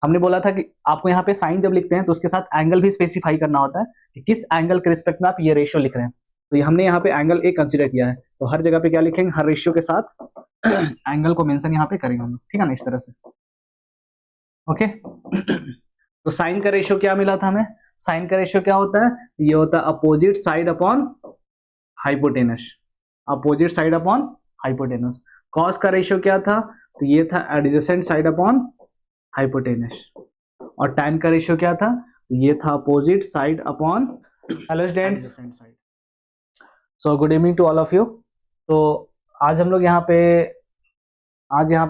हमने बोला था कि आपको यहाँ पे साइन जब लिखते हैं तो उसके साथ एंगल भी स्पेसिफाई करना होता है कि किस एंगल के रिस्पेक्ट में आप ये रेशियो लिख रहे हैं। तो हमने यहाँ पे एंगल ए कंसीडर किया है, तो हर जगह पे क्या लिखेंगे, हर रेशियो के साथ एंगल को मेंशन यहाँ पे करेंगे हम लोग, ठीक है ना, इस तरह से। ओके तो साइन का रेशियो क्या मिला था हमें, साइन का रेशियो क्या होता है, ये होता है opposite side upon hypotenuse, opposite side upon hypotenuse. Cos का रेशियो क्या था, तो ये था एडजेसेंट साइड अपॉन हाइपोटेनस। और टैन का रेशियो क्या था, तो ये था opposite side upon hello students, so good evening to all of you. तो आज हम लोग यहाँ पे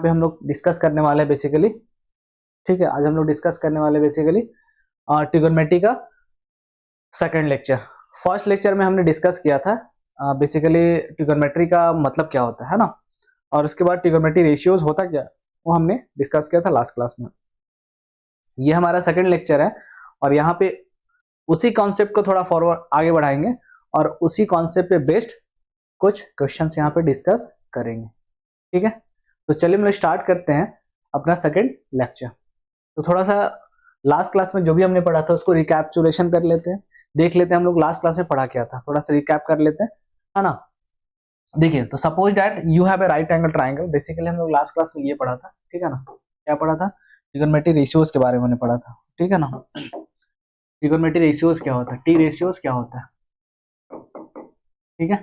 हम लोग डिस्कस करने वाले हैं बेसिकली, ठीक है, आज हम लोग डिस्कस करने वाले बेसिकली ट्रिगोनोमेट्री का सेकंड लेक्चर। फर्स्ट लेक्चर में हमने डिस्कस किया था बेसिकली ट्रिगोनोमेट्री का मतलब क्या होता है ना, और उसके बाद ट्रिगोनोमेट्री रेशियोज होता क्या, वो हमने डिस्कस किया था लास्ट क्लास में। ये हमारा सेकंड लेक्चर है और यहाँ पे उसी कॉन्सेप्ट को थोड़ा फॉरवर्ड आगे बढ़ाएंगे और उसी कॉन्सेप्ट पे बेस्ड कुछ क्वेश्चंस यहाँ पे डिस्कस करेंगे, ठीक है। तो चलिए हम लोग स्टार्ट करते हैं अपना सेकंड लेक्चर। तो थोड़ा सा लास्ट क्लास में जो भी हमने पढ़ा था उसको रिकैप्चुलेशन कर लेते हैं, देख लेते हैं हम लोग लास्ट क्लास में पढ़ा क्या था, थोड़ा सा रिकैप कर लेते हैं, है ना। देखिए, तो suppose that you have a right angle triangle, basically हम लोग लास्ट क्लास में ये पढ़ा था, ठीक है ना। क्या पढ़ा था, ट्रिगोनोमेट्री रेशियोज के बारे में पढ़ा था, ठीक है ना। ट्रिगोनोमेट्री रेशियोज क्या होता है, टी रेशियोज क्या होता है, ठीक है।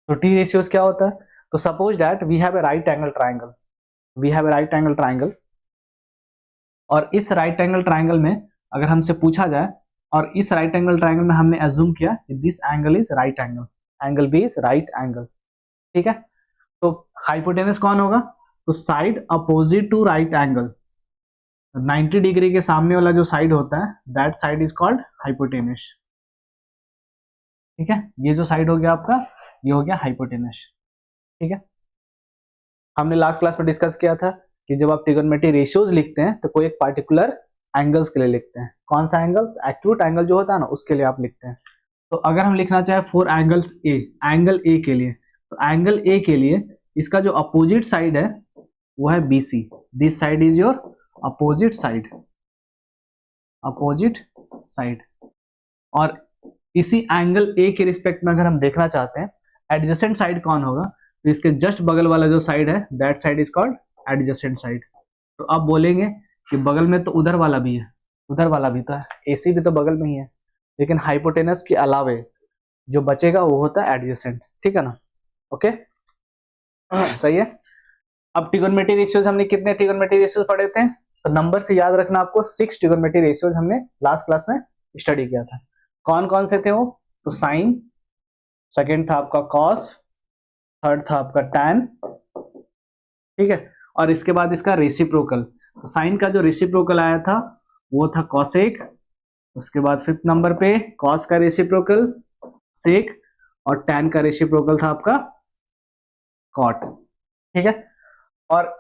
तो टी रेशियोज क्या होता है, तो suppose that we have a right angle triangle, we have a right angle triangle, और इस राइट एंगल ट्राइंगल में अगर हमसे पूछा जाए, और इस राइट एंगल ट्राइंगल में हमने एज्यूम किया this angle is right angle, angle B is right angle, ठीक है। तो हाइपोटेनस कौन होगा, तो side opposite to right angle, 90 degree के सामने वाला जो साइड होता है that side is called hypotenuse, ठीक है। ये जो साइड हो गया आपका, ये हो गया हाइपोटेनस, ठीक है। हमने लास्ट क्लास में डिस्कस किया था कि जब आप ट्रिगोनोमेट्री रेशियोज लिखते हैं तो कोई एक पार्टिकुलर एंगल्स के लिए लिखते हैं, कौन सा एंगल, एक्यूट एंगल जो होता है ना उसके लिए आप लिखते हैं। तो अगर हम लिखना चाहे for angles A, angle A के लिए, तो एंगल ए के लिए इसका जो अपोजिट साइड है वो है BC, this side is your opposite side, opposite side. और इसी एंगल ए के रिस्पेक्ट में अगर हम देखना चाहते हैं एडजेसेंट साइड कौन होगा, तो इसके जस्ट बगल वाला जो साइड है that side is called adjacent side. तो आप बोलेंगे कि बगल में तो उधर वाला भी है, उधर वाला भी तो है, AC भी तो बगल में ही है, लेकिन हाइपोटेनस के अलावे जो बचेगा वो होता है एडजेसेंट, ठीक है ना। ओके सही है। अब ट्रिगोनोमेट्री रेशियोज हमने कितने ट्रिगोनोमेट्री रेशियोज पढ़े थे, तो नंबर से याद रखना आपको, 6 ट्रिगोनोमेट्री रेशियोज हमने लास्ट क्लास में स्टडी किया था। कौन कौन से थे वो, तो साइन, सेकेंड था आपका कॉस, थर्ड था आपका टैन, ठीक है। और इसके बाद इसका रेसिप्रोकल, तो साइन का जो रेसिप्रोकल आया था वो था कॉसेक, उसके बाद 5th नंबर पे कॉस का रेसिप्रोकल सेक, और टैन का रेसिप्रोकल था आपका कॉट, ठीक है। और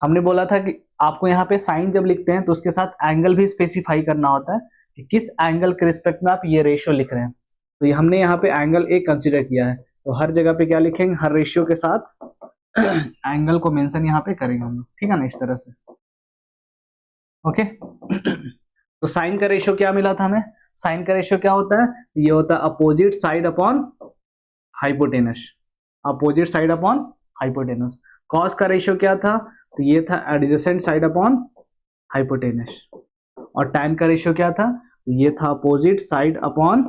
हमने बोला था कि आपको यहाँ पे साइन जब लिखते हैं तो उसके साथ एंगल भी स्पेसिफाई करना होता है कि किस एंगल के रिस्पेक्ट में आप ये रेशियो लिख रहे हैं। तो ये हमने यहाँ पे एंगल ए कंसीडर किया है, तो हर जगह पे क्या लिखेंगे, हर रेशियो के साथ एंगल को मेंशन यहाँ पे करेंगे हम लोग, ठीक है ना, इस तरह से। ओके तो साइन का रेशियो क्या मिला था हमें, साइन का रेशियो क्या होता है, ये होता है opposite side upon hypotenuse, opposite side upon hypotenuse. Cos का रेशियो क्या था, तो ये था एडजेसेंट साइड अपॉन हाइपोटेनस। और टैन का रेशियो क्या था, तो ये था opposite side upon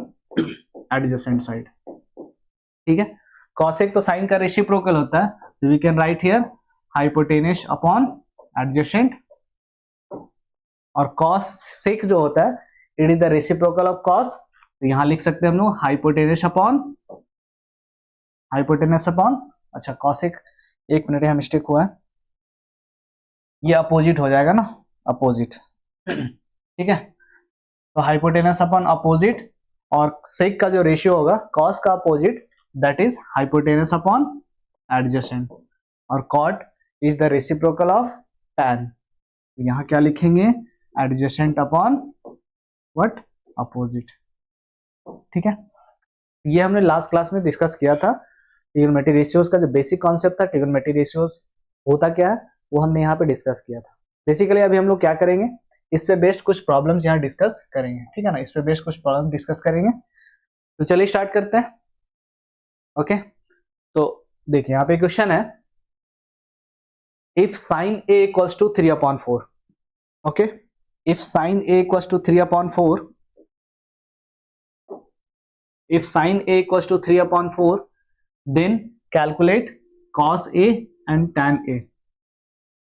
adjacent side, ठीक है। कॉसेक तो साइन का रेसिप्रोकल होता है, तो we can write here hypotenuse upon adjacent. और कॉस सेक जो होता है it is the reciprocal of cos, तो यहां लिख सकते हैं हम लोग हाइपोटेनस अपॉन, हाइपोटेनस अपॉन, अच्छा कॉसेक, एक मिनट यहाँ मिस्टेक हुआ है, ये अपोजिट हो जाएगा ना, अपोजिट, ठीक है। तो हाइपोटेनस अपॉन अपोजिट, और सेक का जो रेशियो होगा कॉस का opposite that is hypotenuse upon adjacent, और cot is the reciprocal of tan. यहाँ क्या लिखेंगे, एडजेसेंट अपॉन व्हाट, अपोजिट, ठीक है। ये हमने लास्ट क्लास में डिस्कस किया था, ट्रिगोनोमेट्री रेशियोज का जो बेसिक कॉन्सेप्ट था, ट्रिगोनोमेट्री रेशियोज होता क्या है वो हमने यहाँ पे डिस्कस किया था, बेसिकली अभी हम लोग क्या करेंगे, इस पे बेस्ड कुछ प्रॉब्लम्स यहाँ डिस्कस करेंगे, ठीक है ना, इस पे बेस्ड कुछ प्रॉब्लम डिस्कस करेंगे। तो चलिए स्टार्ट करते हैं। ओके, तो देखिए यहाँ पे क्वेश्चन है, if sine A equals to 3/4, okay, if sin a equals to 3/4, if sin a equals to 3/4, then calculate cos a and tan a।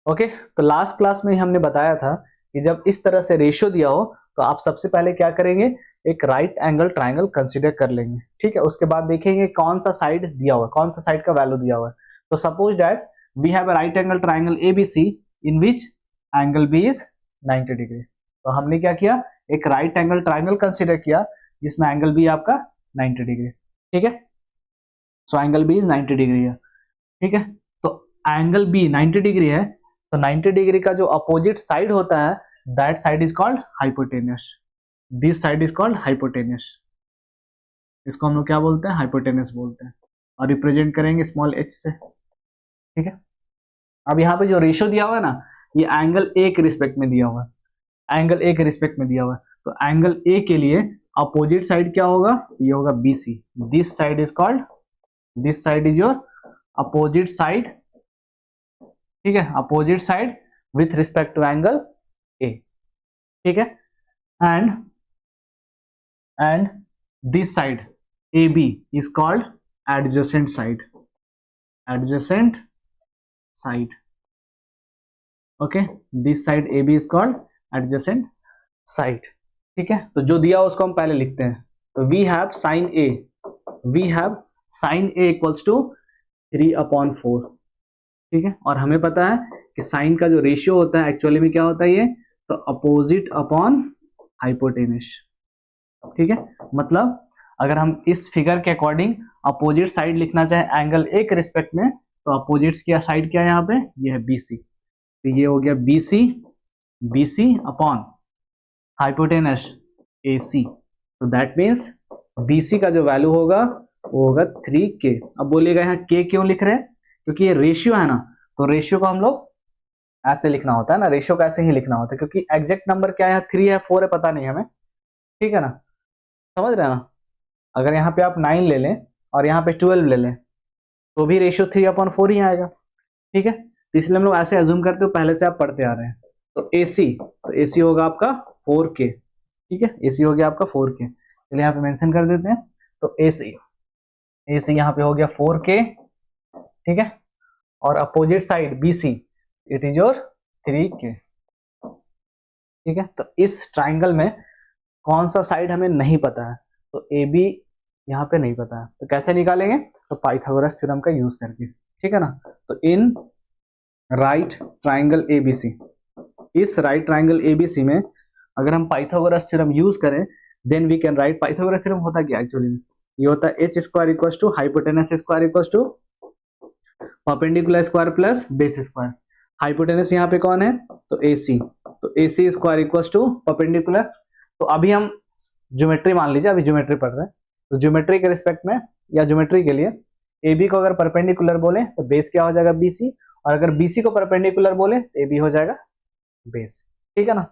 Okay, तो लास्ट क्लास में हमने बताया था कि जब इस तरह से रेशियो दिया हो तो आप सबसे पहले क्या करेंगे, एक राइट एंगल ट्राइंगल कंसीडर कर लेंगे, ठीक है। उसके बाद देखेंगे कौन सा साइड दिया हुआ है, कौन सा साइड का वैल्यू दिया हुआ है। तो suppose that we have a right angle triangle ABC in which angle B is 90 degree. तो हमने क्या किया, एक राइट एंगल ट्राइंगल कंसीडर किया जिसमें एंगल B आपका 90 डिग्री, ठीक है। So angle B is 90 degree है, ठीक है। तो एंगल B 90 डिग्री है, तो 90 डिग्री का जो अपोजिट साइड होता है that side is called hypotenuse. This side is called hypotenuse. इसको हम लोग क्या बोलते हैं, हाइपोटेन्यूस बोलते हैं, और रिप्रेजेंट करेंगे स्मॉल h से, ठीक है। अब यहाँ पे जो रेशियो दिया हुआ है ना, ये एंगल A के रिस्पेक्ट में दिया हुआ है, एंगल A के रिस्पेक्ट में दिया हुआ है। तो एंगल A के लिए अपोजिट साइड क्या होगा, ये होगा BC। This side is called, this side is your opposite side, ठीक है, opposite side with respect to angle A, ठीक है। And this side AB is called adjacent side, adjacent side, okay. This side AB is called adjacent side, ठीक है। तो जो दिया उसको हम पहले लिखते हैं। तो we have sine A, we have sine A equals to 3/4, ठीक है। और हमें पता है कि साइन का जो रेशियो होता है एक्चुअली में क्या होता है ये, तो अपोजिट अपॉन हाइपोटेन्यूस, ठीक है। मतलब अगर हम इस फिगर के अकॉर्डिंग अपोजिट साइड लिखना चाहे एंगल A के रिस्पेक्ट में, तो अपोजिट की साइड क्या है यहाँ पे, ये है BC। तो ये हो गया BC अपॉन हाइपोटेनस AC। तो दैट मीन्स BC का जो वैल्यू होगा वो होगा 3K। अब बोलिएगा यहाँ K क्यों लिख रहे हैं, क्योंकि ये रेशियो है ना, तो रेशियो को हम लोग ऐसे लिखना होता है ना, रेशियो को ऐसे ही लिखना होता है, क्योंकि एग्जैक्ट नंबर क्या है, 3 है 4 है पता नहीं हमें, ठीक है ना, समझ रहे हैं ना। अगर यहाँ पे आप 9 ले लें और यहाँ पे 12 ले लें तो भी रेशियो 3/4 ही आएगा, ठीक है। तो इसलिए हम लोग ऐसे अज्यूम करते हो, पहले से आप पढ़ते आ रहे हैं। तो AC होगा आपका 4K, ठीक है, AC हो गया आपका 4K। चलिए यहाँ पे मेंशन कर देते हैं। तो AC यहाँ पे हो गया 4K, ठीक है। और opposite side BC it is your 3K, ठीक है। तो इस ट्राइंगल में कौन सा साइड हमें नहीं पता है, तो AB यहाँ पे नहीं पता है, तो कैसे निकालेंगे, तो पाइथागोरस थ्योरम का यूज करके, ठीक है ना। तो इन राइट ट्राइंगल ABC, इस राइट ट्राइंगल ABC में अगर हम पाइथागोरस थ्योरम यूज करें, then we can write, Pythagoras theorem होता क्या एक्चुअली में, ये होता है h square equals to hypotenuse square equals to perpendicular square plus base square. Hypotenuse यहाँ पे कौन है, तो AC। तो AC square equals to perpendicular. तो अभी हम ज्योमेट्री मान लीजिए, अभी ज्योमेट्री पढ़ रहे हैं, तो ज्योमेट्री के रिस्पेक्ट में या ज्योमेट्री के लिए AB को अगर परपेंडिकुलर बोले तो बेस क्या हो जाएगा BC, और अगर BC को परपेंडिकुलर बोले तो AB हो जाएगा बेस, ठीक है ना।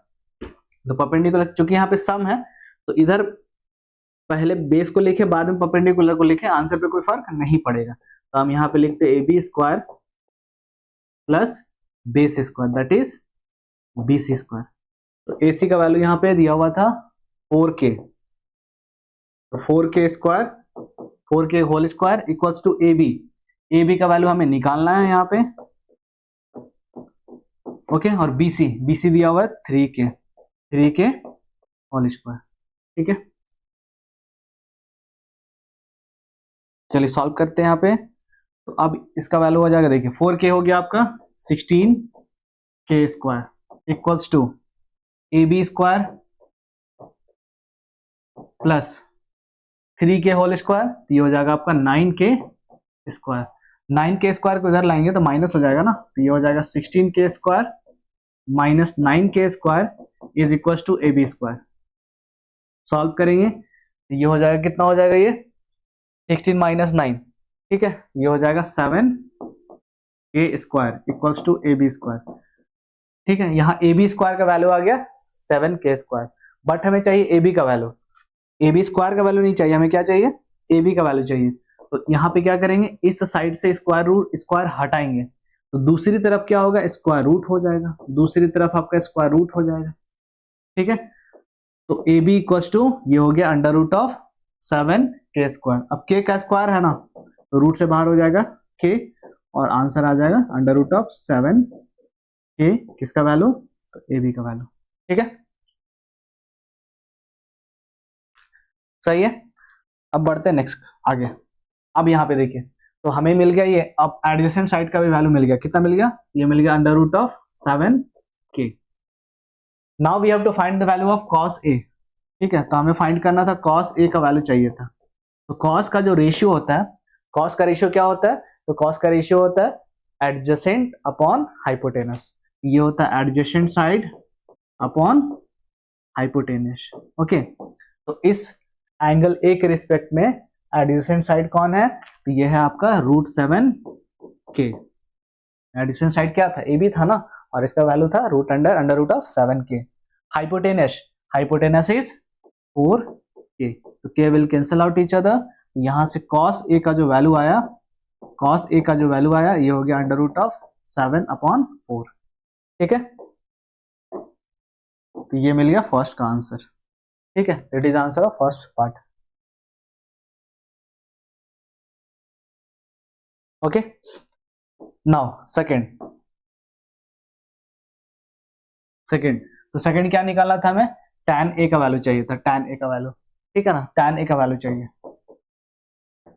तो परपेंडिकुलर चूंकि यहाँ पे सम है, तो इधर पहले बेस को लिखे बाद में परपेंडिकुलर को लिखे, आंसर पे कोई फर्क नहीं पड़ेगा। तो हम यहाँ पे लिखते AB square plus base square that is BC square. तो AC का वैल्यू यहाँ पे दिया हुआ था 4K, तो 4K square, 4K whole square equals to AB का वैल्यू हमें निकालना है यहाँ पे, ओके। और BC दिया हुआ है 3K होल स्क्वायर, ठीक है। चलिए सॉल्व करते हैं यहाँ पे। तो अब इसका वैल्यू हो जाएगा, देखिए 4K हो गया आपका 16K square equals to AB square plus 3K whole square, तो ये हो जाएगा आपका 9K स्क्वायर। 9K स्क्वायर को इधर लाएंगे तो माइनस हो जाएगा ना, तो ये हो जाएगा 16K square minus 9K square is equal to AB square. Solve करेंगे तो ये हो जाएगा, कितना हो जाएगा ये 16 माइनस 9, ठीक है, ये हो जाएगा 7K square equals to AB square. ठीक है, यहाँ ए बी स्क्वायर का वैल्यू आ गया 7k², बट हमें चाहिए ए बी का वैल्यू, ए बी स्क्वायर का वैल्यू नहीं चाहिए, हमें क्या चाहिए, ए बी का वैल्यू चाहिए। तो यहाँ पे क्या करेंगे, इस साइड से स्क्वायर हटाएंगे, तो दूसरी तरफ क्या होगा, स्क्वायर रूट हो जाएगा, दूसरी तरफ आपका स्क्वायर रूट हो जाएगा। ठीक है, तो ए बी इक्वल टू ये हो गया √7k²। अब k का स्क्वायर है ना, तो रूट से बाहर हो जाएगा k, और आंसर आ जाएगा √7k, किसका वैल्यू, तो ए बी का वैल्यू। ठीक है, सही है। अब बढ़ते हैं नेक्स्ट आगे। अब यहाँ पे देखिए, तो हमें मिल गया ये, अब एडजेसेंट साइड का भी वैल्यू मिल गया, कितना मिल गया, ये मिल गया √7k। Now we have to find the value of cos a। ठीक है, तो हमें फाइंड करना था cos a का वैल्यू चाहिए था। तो cos का जो रेशियो होता है, cos का रेशियो क्या होता है, तो cos का रेशियो होता है एडजेसेंट अपॉन हाइपोटेनस, ये होता है adjacent side upon hypotenuse. Okay, तो इस एंगल ए के रिस्पेक्ट में एडजेसेंट साइड कौन है, तो ये है आपका √7k। एडजेसेंट साइड क्या था, ए बी था ना, और इसका वैल्यू था √7k। हाइपोटेनस इज 4k, तो k will cancel out each other. यहां से cos a का जो वैल्यू आया, ये हो गया √7/4। ठीक है, तो ये मिल गया फर्स्ट का आंसर। ठीक है, it is answer of first part. Okay, now second. तो सेकंड क्या निकाला था हमें, tan a का वैल्यू चाहिए था, tan a का वैल्यू। ठीक है ना, tan a का वैल्यू चाहिए।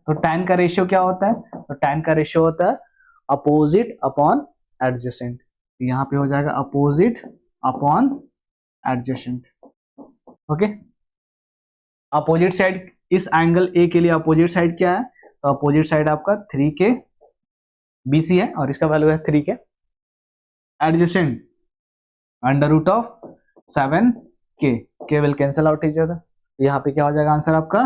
तो tan का रेशियो क्या होता है, तो tan का रेशियो होता है अपोजिट अपॉन एडजेसेंट। यहाँ पे हो जाएगा opposite upon adjacent. Okay, opposite side, इस एंगल ए के लिए अपोजिट साइड क्या है, तो अपोजिट साइड आपका 3k BC है, और इसका वैल्यू है 3k। Adjacent √7k, k will cancel out each other. यहाँ पे क्या हो जाएगा आंसर आपका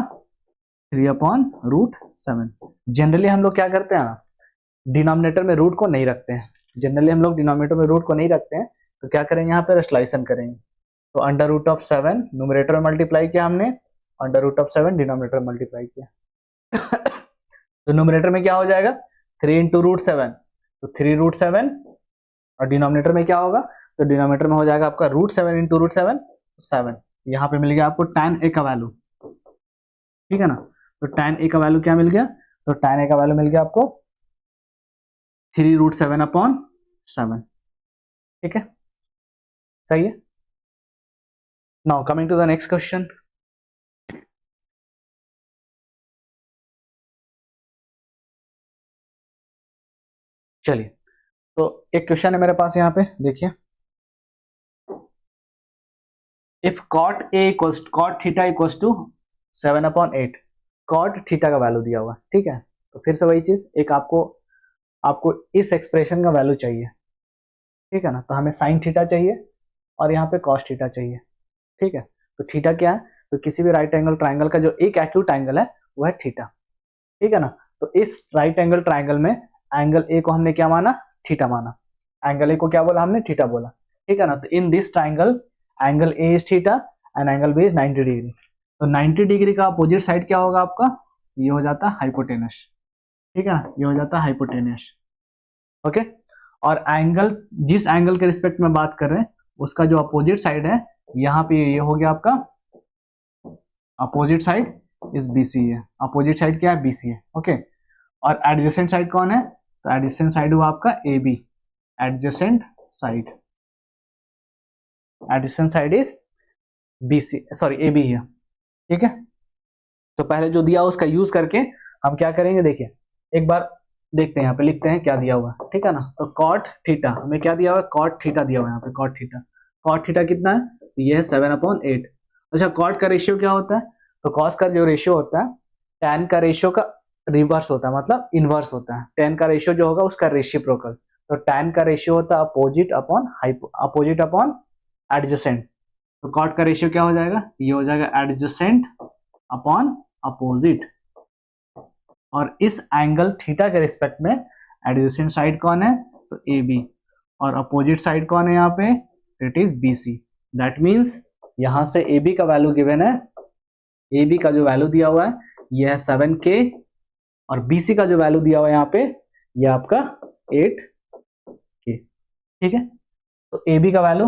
3/√7। जनरली हम लोग क्या करते हैं ना, डिनोमिनेटर में रूट को नहीं रखते हैं, तो क्या करेंगे, यहाँ पे रेशनलाइजेशन करेंगे। तो √7 न्यूमरेटर में मल्टीप्लाई किया हमने, √7 डिनोमिनेटर में मल्टीप्लाई किया। तो न्यूमरेटर में क्या हो जाएगा 3 × √7, तो 3√7, और डिनोमिनेटर में क्या होगा, तो डिनोमिनेटर में हो जाएगा आपका √7 × √7, 7। यहाँ पे मिल गया आपको tan a का वैल्यू। ठीक है ना, तो tan a का वैल्यू क्या मिल गया, तो tan a का वैल्यू मिल गया आपको 3√7/7। ठीक है, सही है। Now coming to the next question. चलिए, तो एक क्वेश्चन है मेरे पास यहाँ पे, देखिए, if cot theta equals to 7/8, cot theta का वैल्यू दिया हुआ है। ठीक है, तो फिर से वही चीज, एक आपको इस एक्सप्रेशन का वैल्यू चाहिए। ठीक है ना, तो हमें sin थीटा चाहिए, और यहाँ पे cos थीटा चाहिए। ठीक है, तो थीटा क्या है, तो किसी भी राइट एंगल ट्राइंगल का जो एक एक्यूट एंगल है वो है थीटा। ठीक है ना, तो इस राइट एंगल ट्राइंगल में एंगल ए को हमने क्या माना, थीटा माना। एंगल ए को क्या बोला हमने, थीटा बोला। ठीक है ना, तो in this triangle angle A is theta and angle B is 90 degree. तो 90 डिग्री का अपोजिट साइड क्या होगा आपका, ये हो जाता है हाइपोटेनस। ठीक है ना, ये हो जाता है हाइपोटेनस। ओके, और एंगल, जिस एंगल के रिस्पेक्ट में बात कर रहे हैं उसका जो अपोजिट साइड है, यहाँ पे ये हो गया आपका अपोजिट साइड इज BC है। अपोजिट साइड क्या है, BC है। ओके, और एडजेसेंट साइड कौन है, तो एडजेसेंट साइड हुआ आपका AB। Adjacent side is BC, sorry AB है। ठीक है, तो पहले जो दिया उसका यूज करके हम क्या करेंगे, देखिए एक बार देखते हैं, यहाँ पे लिखते हैं क्या दिया हुआ है। ठीक है ना, तो cot थीटा हमें क्या दिया हुआ है, cot थीटा दिया हुआ है यहाँ पे, cot थीटा कितना है, तो ये है 7/8। अच्छा, cot का रेशियो क्या होता है, तो cos का जो रेशियो होता है tan का रेशियो का रिवर्स होता है, मतलब इनवर्स होता है। tan का रेशियो जो होगा उसका रेसिप्रोकल, तो tan का रेशियो होता है अपोजिट अपॉन एडजेसेंट। तो cot का रेशियो क्या हो जाएगा, ये हो जाएगा एडजेसेंट अपॉन अपोजिट। और इस एंगल थीटा के रिस्पेक्ट में एडजेसेंट साइड कौन है, तो AB। और अपोजिट साइड कौन है यहाँ पे, it is BC। That means यहां से AB का वैल्यू गिवन है, AB का जो वैल्यू दिया हुआ है यह है 7K, और BC का जो वैल्यू दिया हुआ है यहाँ पे यह आपका 8K। ठीक है, तो AB का वैल्यू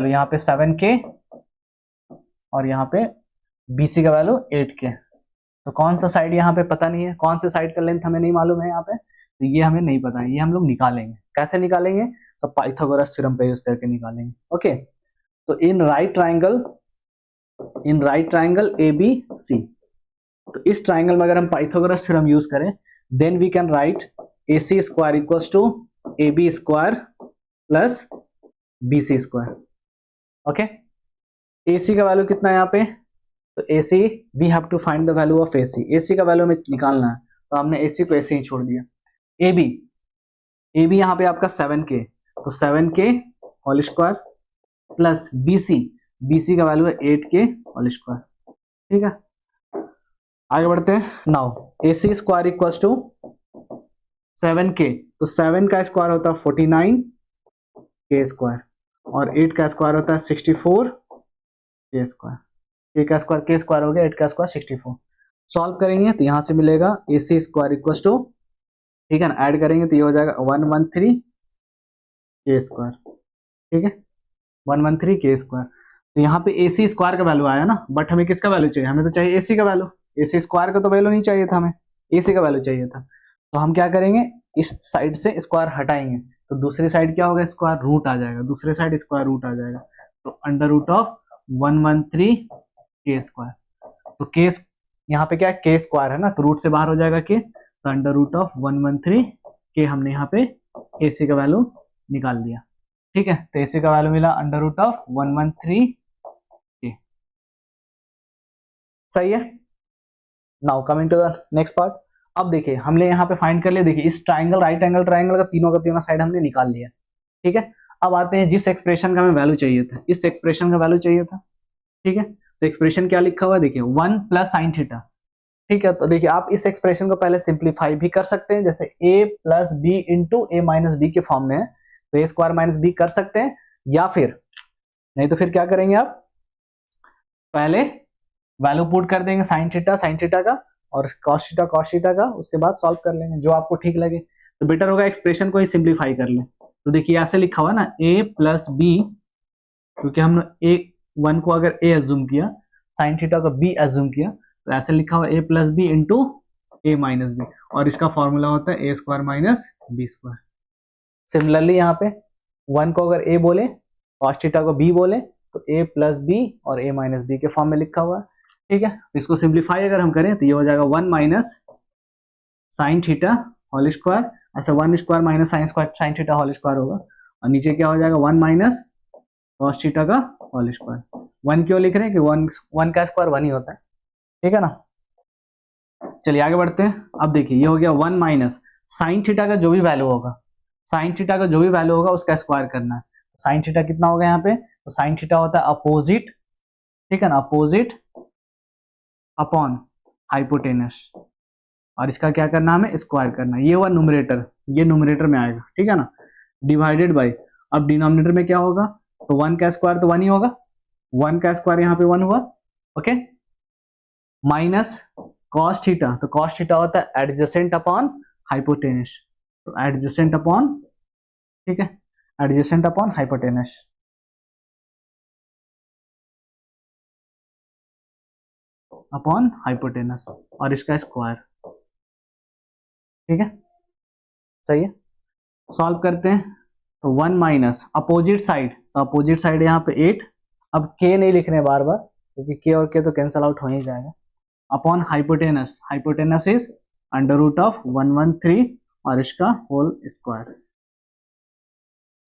यहाँ पे 7K और यहाँ पे BC का वैल्यू 8K। तो कौन सा साइड यहाँ पे पता नहीं है, कौन से साइड का लेंथ हमें नहीं मालूम है यहाँ पे, तो ये हमें नहीं पता है, ये हम लोग निकालेंगे। कैसे निकालेंगे, तो पाइथागोरस थ्योरम पे यूज करके निकालेंगे। ओके, तो इन राइट ट्राइंगल ABC, तो इस ट्राइंगल में अगर हम पाइथागोरस थ्योरम यूज करें, then we can write AC square equals to AB square plus BC square. Okay, AC का वैल्यू कितना है यहाँ पे, तो AC we have to find the value of AC का वैल्यू हमें निकालना है, तो हमने AC को ऐसे ही छोड़ दिया। AB यहाँ पे आपका 7K, तो 7K whole square plus BC का वैल्यू है 8K होल स्क्वायर। ठीक है, आगे बढ़ते हैं। Now AC square equals to 7K, तो 7 का स्क्वायर होता है 49K स्क्वायर, और 8 का स्क्वायर होता है 64K स्क्वायर। K का स्क्वायर K स्क्वायर हो गया, 8 का स्क्वायर 64। सॉल्व करेंगे तो यहां से मिलेगा AC स्क्वायर इक्वल्स टू, ठीक है ना, ऐड करेंगे तो ये हो जाएगा 113K स्क्वायर। ठीक है, 113K स्क्वायर। तो यहाँ पे AC स्क्वायर का वैल्यू आया ना, बट हमें किसका वैल्यू चाहिए, हमें तो चाहिए AC का वैल्यू। AC स्क्वायर का तो वैल्यू नहीं चाहिए था, हमें AC का वैल्यू चाहिए था। तो हम क्या करेंगे, इस साइड से स्क्वायर हटाएंगे तो दूसरी साइड क्या होगा, स्क्वायर रूट आ जाएगा, दूसरे साइड स्क्वायर रूट आ जाएगा, तो under root of 113K square. तो K यहाँ पे क्या है, K स्क्वायर है ना, तो रूट से बाहर हो जाएगा K, तो अंडर रूट ऑफ 113K हमने यहाँ पे AC का वैल्यू निकाल दिया। ठीक है, तो AC का वैल्यू मिला अंडर रूट ऑफ 113K। सही है। Now coming to the next part. अब देखिए हमने यहाँ पे फाइंड कर लिया, देखिए इस ट्राइंगल, राइट एंगल ट्राइंगल का तीनों साइड हमने निकाल लिया। ठीक है, अब आते हैं जिस एक्सप्रेशन का हमें वैल्यू चाहिए था, इस एक्सप्रेशन का वैल्यू चाहिए था। ठीक है, तो एक्सप्रेशन क्या लिखा हुआ है, देखिए 1 प्लस साइन थीटा। ठीक है, तो देखिए आप इस एक्सप्रेशन को पहले सिंप्लीफाई भी कर सकते हैं, जैसे a plus B into A minus B के फॉर्म में है, तो ए स्क्वायर माइनस बी कर सकते हैं, या फिर नहीं तो फिर क्या करेंगे आप, पहले वैल्यू पुट कर देंगे साइन थीटा का और cos थीटा का, उसके बाद सॉल्व कर लेंगे जो आपको ठीक लगे। तो बेटर होगा एक्सप्रेशन को ही सिंप्लीफाई कर लें। तो देखिए ऐसे लिखा हुआ ना, a प्लस बी, क्योंकि हमने A1 को अगर A एज्यूम किया, साइन थीटा को B एज्यूम किया, तो ऐसे लिखा हुआ A plus B into A minus B, और इसका फॉर्मूला होता है A square minus B square. Similarly यहाँ पे 1 को अगर A बोले, cos थीटा को B बोले, तो A प्लस बी और A माइनस बी के फॉर्म में लिखा हुआ है। ठीक है, तो इसको सिंप्लीफाई अगर हम करें तो ये हो जाएगा 1 minus sine theta whole square, ऐसा 1 square minus sine theta whole square होगा, और नीचे क्या हो जाएगा 1 माइनस cos थीटा का होल स्क्वायर। 1 क्यों लिख रहे हैं कि 1 का स्क्वायर 1 ही होता है। ठीक है ना, चलिए आगे बढ़ते हैं। अब देखिए ये हो गया 1 माइनस साइन थीटा का जो भी वैल्यू होगा, साइन थीटा का जो भी वैल्यू होगा उसका स्क्वायर करना है। साइन थीटा कितना होगा यहाँ पे, तो साइन थीटा होता है अपोजिट, ठीक है ना, अपोजिट अपॉन हाइपोटेनस, और इसका क्या करना है, हमें स्क्वायर करना है। ये हुआ न्यूमरेटर, ये न्यूमरेटर में आएगा। ठीक है ना, डिवाइडेड बाय, अब डिनोमिनेटर में क्या होगा, तो 1 का स्क्वायर तो 1 ही होगा, 1 का स्क्वायर यहाँ पे 1 हुआ। ओके, माइनस cos थीटा, तो cos थीटा होता है एडजेसेंट अपॉन हाइपोटेनस, तो एडजेसेंट अपॉन, ठीक है, adjacent upon hypotenuse. Upon hypotenuse और इसका स्क्वायर। ठीक है, सही है। सॉल्व करते हैं, तो 1 माइनस अपोजिट साइड, तो अपोजिट साइड यहाँ पे 8, अब k नहीं लिख रहे हैं बार बार, क्योंकि k और k तो कैंसल आउट हो ही जाएगा, upon hypotenuse, hypotenuse is under root of 113 और इसका होल स्क्वायर।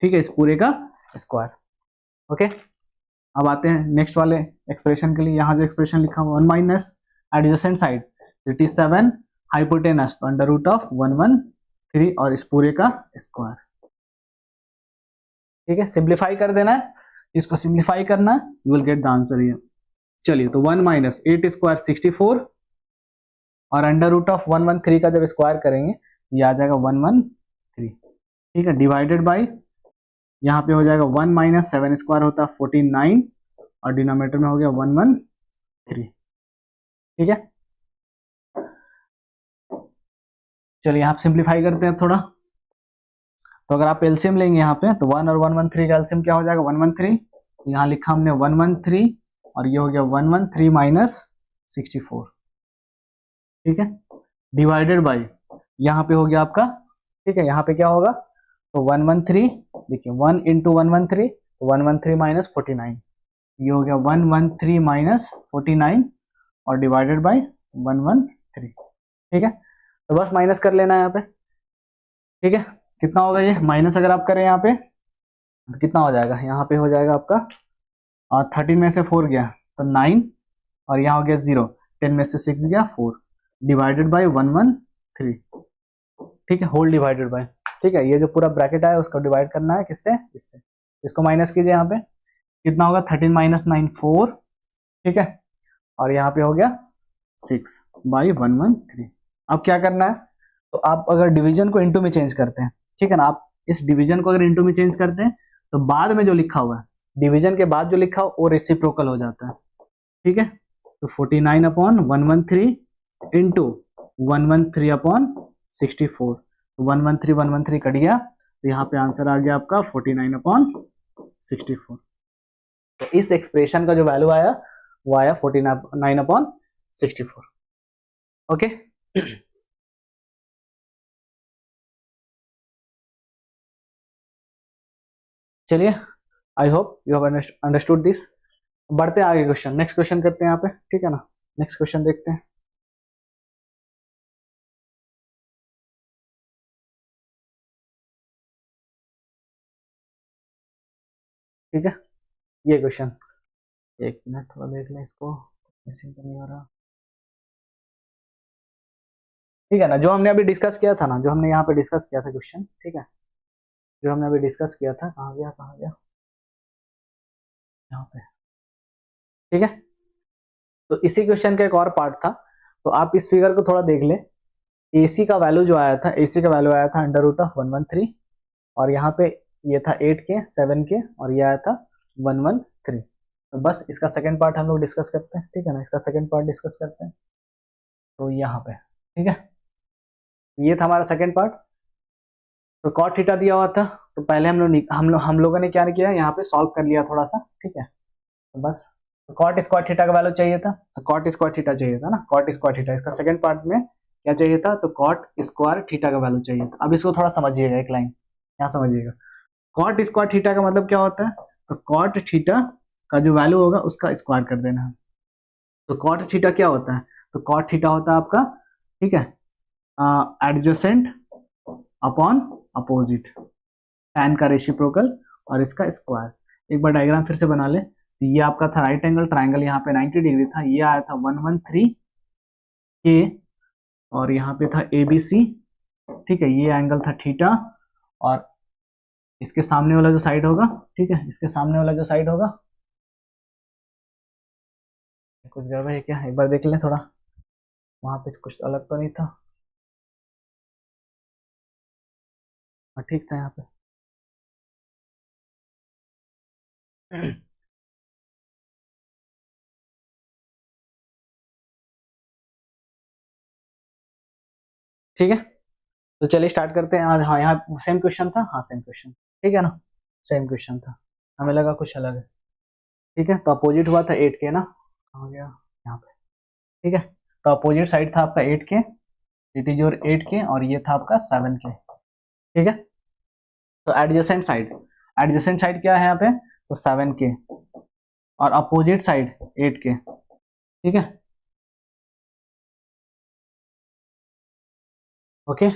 ठीक है, इस पूरे का स्क्वायर। ओके, अब आते हैं नेक्स्ट वाले एक्सप्रेशन के लिए। यहाँ जो एक्सप्रेशन लिखा हुआ 1 माइनस एडजेसेंट साइड 37 हाइपोटेनस, तो अंडर रूट ऑफ 113 और इस पूरे का स्क्वायर। ठीक है, सिंप्लीफाई कर देना है, इसको सिंप्लीफाई करना है, you will get the answer here. चलिए, तो 1 माइनस 8 स्क्वायर 64 और अंडर रूट ऑफ 113 का जब स्क्वायर करेंगे ये आ जाएगा 113। ठीक है, डिवाइडेड बाय यहाँ पे हो जाएगा 1 माइनस 7 स्क्वायर होता है 49 और डिनोमिनेटर में हो गया 113। ठीक है, चलिए यहाँ सिंप्लीफाई करते हैं थोड़ा। तो अगर आप एलसीएम लेंगे यहाँ पे तो 1 और 113 का एलसीएम क्या हो जाएगा 113, यहाँ लिखा हमने 113 और ये हो गया 113 माइनस 64। ठीक है, डिवाइडेड बाई यहाँ पे हो गया आपका, ठीक है, यहाँ पे क्या होगा तो 113, देखिए 1 इंटू 113 तो 113 माइनस 49, ये हो गया 113 माइनस 49 और डिवाइडेड बाई 113। ठीक है, तो बस माइनस कर लेना है यहाँ पे। ठीक है, कितना होगा ये माइनस अगर आप करें यहाँ पे तो कितना हो जाएगा, यहाँ पे हो जाएगा आपका 13 में से 4 गया तो 9 और यहाँ हो गया 0, 10 में से 6 गया 4 डिवाइडेड बाई 113। ठीक है, होल डिवाइडेड बाय, ठीक है, ये जो पूरा ब्रैकेट आया उसको डिवाइड करना है किससे, इससे, इसको माइनस कीजिए, यहाँ पे कितना होगा 13 माइनस 9 4। ठीक है, और यहाँ पे हो गया 6 बाई 113। अब क्या करना है, तो आप अगर डिवीजन को इनटू में चेंज करते हैं, ठीक है ना, आप इस डिवीजन को अगर इनटू में चेंज करते हैं तो बाद में जो लिखा हुआ है, डिवीजन के बाद जो लिखा हो वो रेसिप्रोकल हो जाता है। ठीक है, तो 49 अपॉन 113 इंटू 113 अपॉन 64, 113 कट गया तो यहाँ पे आंसर आ गया आपका 49 अपॉन 64। तो इस एक्सप्रेशन का जो वैल्यू आया वो आया 49 अपॉन 64। ओके, चलिए, I hope you have understood this. बढ़ते हैं आगे क्वेश्चन, नेक्स्ट क्वेश्चन करते हैं यहाँ पे। ठीक है ना, नेक्स्ट क्वेश्चन देखते हैं। ठीक है, ये क्वेश्चन, एक मिनट थोड़ा देख लें इसको, मिसिंग तो नहीं हो रहा। ठीक है ना, जो हमने अभी डिस्कस किया था ना, जो हमने यहाँ पे डिस्कस किया था क्वेश्चन, ठीक है, जो हमने अभी डिस्कस किया था, कहाँ गया कहाँ गया, यहाँ पे। ठीक है, तो इसी क्वेश्चन का एक और पार्ट था, तो आप इस फिगर को थोड़ा देख लें। एसी का वैल्यू जो आया था, एसी का वैल्यू आया था अंडर रूट ऑफ 113 और यहाँ पे ये था 8 के 7 के और ये आया था 113। तो बस इसका सेकंड पार्ट हम लोग डिस्कस करते हैं। ठीक है ना, इसका सेकंड पार्ट डिस्कस करते हैं। तो यहाँ पे ठीक है, ये था हमारा सेकंड पार्ट। तो कॉट थीटा दिया हुआ था, तो पहले हम लोगों ने क्या किया, यहाँ पे सॉल्व कर लिया थोड़ा सा। ठीक है, तो बस तो कॉट स्क्वायर थीटा का वैल्यू चाहिए था, तो कॉट स्क्वायर थीटा चाहिए था ना, कॉट स्क्वायर थीटा, इसका सेकंड पार्ट में क्या चाहिए था, तो कॉट स्क्वायर थीटा का वैल्यू चाहिए था। अब इसको थोड़ा समझिएगा, एक लाइन यहाँ समझिएगा। कॉट स्क्वायर थीटा का मतलब क्या होता है, तो कॉट थीटा का जो वैल्यू होगा उसका स्क्वायर कर देना है। तो कॉट थीटा क्या होता है, तो कॉट थीटा होता है आपका, ठीक है, एडजेसेंट अपॉन अपोजिट, टैन का रेसिप्रोकल और इसका स्क्वायर। एक बार डायग्राम फिर से बना ले, तो ये आपका था राइट एंगल ट्राइंगल, यहाँ पे 90 डिग्री था, ये आया था 113 के और यहाँ पे था ABC। ठीक है, ये एंगल था थीटा और इसके सामने वाला जो साइड होगा, ठीक है, इसके सामने वाला जो साइड होगा, कुछ गड़बड़ है क्या, एक बार देख लें थोड़ा, वहां पे कुछ अलग तो नहीं था। हाँ ठीक था यहाँ पे। ठीक है, तो चलिए स्टार्ट करते हैं आज। हाँ, यहाँ सेम क्वेश्चन था, हाँ सेम क्वेश्चन, ठीक है ना, सेम क्वेश्चन था, हमें लगा कुछ अलग है। ठीक है, तो अपोजिट हुआ था 8 के ना, कहाँ गया, यहाँ पे। ठीक है, तो अपोजिट साइड था आपका 8 के, इट इज योर 8 के और ये था आपका 7 के। ठीक है, तो एडजेसेंट साइड क्या है यहाँ पे, तो 7 के और अपोजिट साइड 8 के। ठीक है, ओके,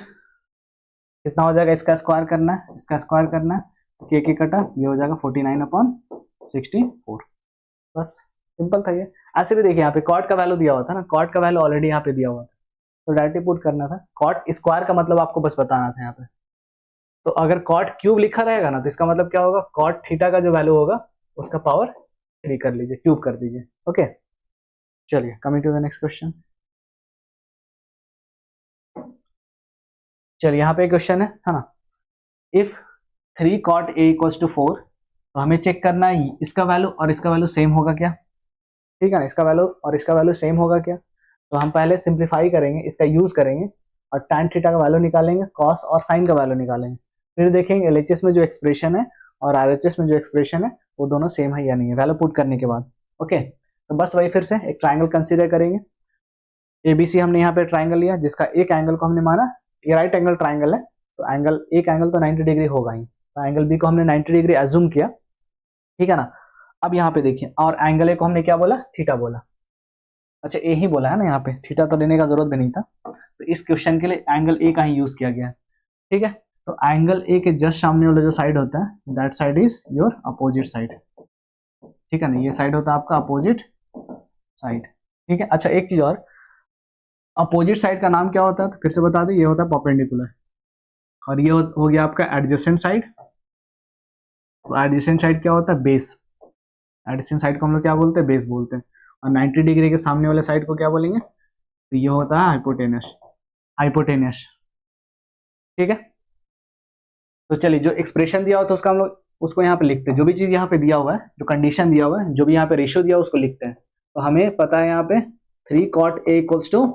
कितना हो जाएगा, इसका स्क्वायर करना है, इसका स्क्वायर करना है, के कटा, ये हो जाएगा 49 अपॉन 64। बस सिंपल था ये। ऐसे भी देखिए यहाँ पे कॉट का वैल्यू दिया हुआ था ना, कॉट का वैल्यू ऑलरेडी यहाँ पे दिया हुआ था, तो डायरेक्टली पुट करना था। कॉट स्क्वायर का मतलब आपको बस बताना था यहाँ पे। तो अगर कॉट क्यूब लिखा रहेगा ना, तो इसका मतलब क्या होगा, कॉट थीटा का जो वैल्यू होगा उसका पावर 3 कर लीजिए, क्यूब कर दीजिए। ओके, चलिए coming to the next question. चलिए यहाँ पे क्वेश्चन है ना, if 3 cot a equals to 4, तो हमें चेक करना है इसका वैल्यू और इसका वैल्यू सेम होगा क्या, ठीक है ना, इसका वैल्यू और इसका वैल्यू सेम होगा क्या। तो हम पहले सिंप्लीफाई करेंगे, इसका यूज करेंगे और tan थीटा का वैल्यू निकालेंगे, cos और sin का वैल्यू निकालेंगे, फिर देखेंगे LHS में जो एक्सप्रेशन है और RHS में जो एक्सप्रेशन है वो दोनों सेम है या नहीं है, वैल्यू पुट करने के बाद। ओके, तो बस वही फिर से एक ट्राइंगल कंसीडर करेंगे। ABC हमने यहाँ पे ट्राइंगल लिया जिसका एक एंगल को हमने माना ये राइट एंगल ट्राइंगल है, तो एंगल एक एंगल तो 90 डिग्री होगा ही, तो एंगल B को हमने 90 डिग्री एज्यूम किया, ठीक है ना। अब यहाँ पे देखिए, और एंगल ए को हमने क्या बोला, थीटा बोला। अच्छा ए ही बोला है ना, यहाँ पे थीटा तो लेने का जरूरत भी नहीं था, तो इस क्वेश्चन के लिए एंगल ए का ही यूज किया गया है, ठीक है। तो एंगल ए के जस्ट सामने वाला जो साइड होता है that side is your opposite side, ठीक है ना, ये साइड होता है आपका अपोजिट साइड, ठीक है। अच्छा एक चीज और, अपोजिट साइड का नाम क्या होता है, तो फिर से बता दें, ये होता है परपेंडिकुलर, और ये हो गया आपका एडजेसेंट साइड। तो एडजेसेंट साइड क्या होता है, बेस, एडजेसेंट साइड को हम लोग क्या बोलते हैं, बेस बोलते हैं, और 90 डिग्री के सामने वाले साइड को क्या बोलेंगे, तो ये होता है हाइपोटेनस, हाइपोटेनस, ठीक है। तो चलिए जो एक्सप्रेशन दिया हुआ था उसका हम लोग उसको यहाँ पे लिखते हैं, जो भी चीज यहाँ पे दिया हुआ है, जो कंडीशन दिया हुआ है, जो भी यहाँ पे रेशियो दिया हुआ है उसको लिखते हैं। तो हमें पता है यहाँ पे 3 cot a equals to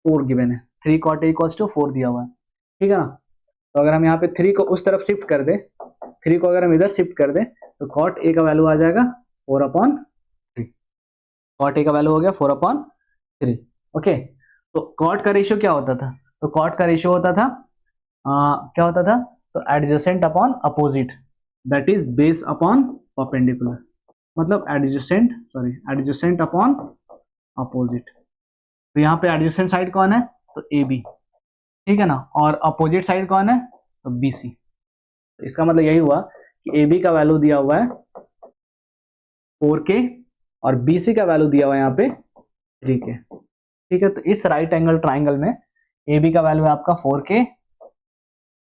4 given है, 3 cot a इक्वल्स टू 4 दिया हुआ है, ठीक है ना। तो अगर हम यहाँ पे 3 को उस तरफ शिफ्ट कर दे, 3 को अगर हम इधर शिफ्ट कर दे, तो cot a का वैल्यू आ जाएगा 4/3, cot a का वैल्यू हो गया 4/3। ओके, तो cot का रेशियो क्या होता था, तो cot का रेशियो होता था क्या होता था, तो adjacent upon opposite, that is base upon perpendicular, मतलब एडजेसेंट अपॉन अपोजिट। तो यहाँ पे एडजेसेंट साइड कौन है, तो AB, ठीक है ना, और अपोजिट साइड कौन है, तो BC। तो इसका मतलब यही हुआ कि AB का वैल्यू दिया हुआ है 4K और BC का वैल्यू दिया हुआ है यहाँ पे 3K, ठीक है। तो इस राइट एंगल ट्राइंगल में AB का वैल्यू है आपका 4K,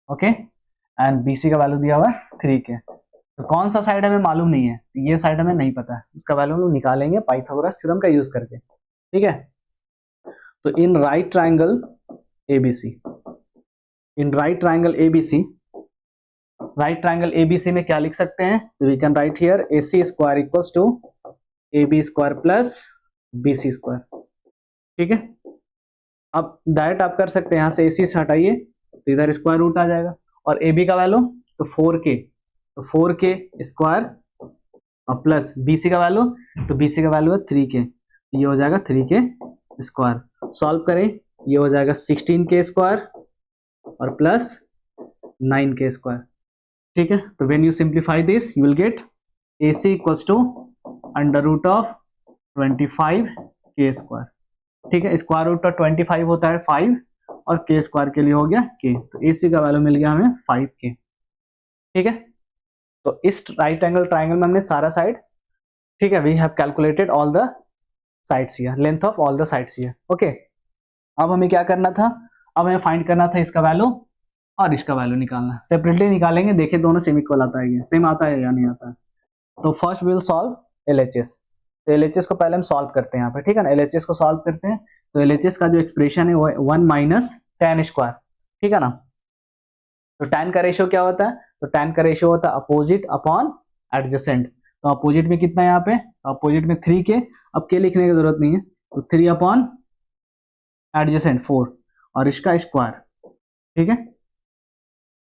ओके, एंड BC का वैल्यू दिया हुआ है 3K। तो कौन सा साइड हमें मालूम नहीं है, तो ये साइड हमें नहीं पता है, उसका वैल्यू हम लोग निकालेंगे पाइथागोरस थ्योरम का यूज करके, ठीक है। तो in right triangle ABC, in right triangle ABC, right triangle ABC में क्या लिख सकते हैं, तो we can write here AC square equals to AB square plus BC square, ठीक है। अब डायरेक्ट आप कर सकते हैं, यहाँ से AC से हटाइए तो इधर स्क्वायर रूट आ जाएगा, और AB का वैल्यू तो 4K, तो 4K स्क्वायर और प्लस BC का वैल्यू, तो BC का वैल्यू है 3K, ये हो जाएगा 3K स्क्वायर। सॉल्व करें, ये हो जाएगा 16K स्क्वायर और प्लस 9K स्क्वायर, ठीक है। तो when you simplify this you will get AC equals to under root of 25K square, ठीक है। स्क्वायर रूट ऑफ 25 होता है 5 और K स्क्वायर के लिए हो गया K, तो AC का वैल्यू मिल गया हमें 5K, ठीक है। तो इस राइट एंगल ट्राइंगल में हमने सारा साइड, ठीक है, we have calculated all the sides here, length of all the sides here, okay. अब हमें क्या करना था, अब हमें फाइंड करना था इसका वैल्यू और इसका वैल्यू निकालना, सेपरेटली निकालेंगे, देखिए दोनों सेम इक्वल आता है, सेम आता है या नहीं आता है। तो फर्स्ट विल सॉल्व LHS, तो LHS को पहले हम सॉल्व करते हैं यहाँ पे, ठीक है ना। LHS को सॉल्व करते हैं, तो LHS का जो एक्सप्रेशन है वो 1 माइनस tan स्क्वायर, ठीक है ना। तो tan का रेशियो क्या होता है, तो tan का रेशियो होता है अपोजिट अपॉन एडजेसेंट, तो अपोजिट में कितना है यहाँ पे, अपोजिट में 3K, अब K लिखने की जरूरत नहीं है, तो 3 अपॉन एडजेसेंट 4 और इसका स्क्वायर, ठीक है।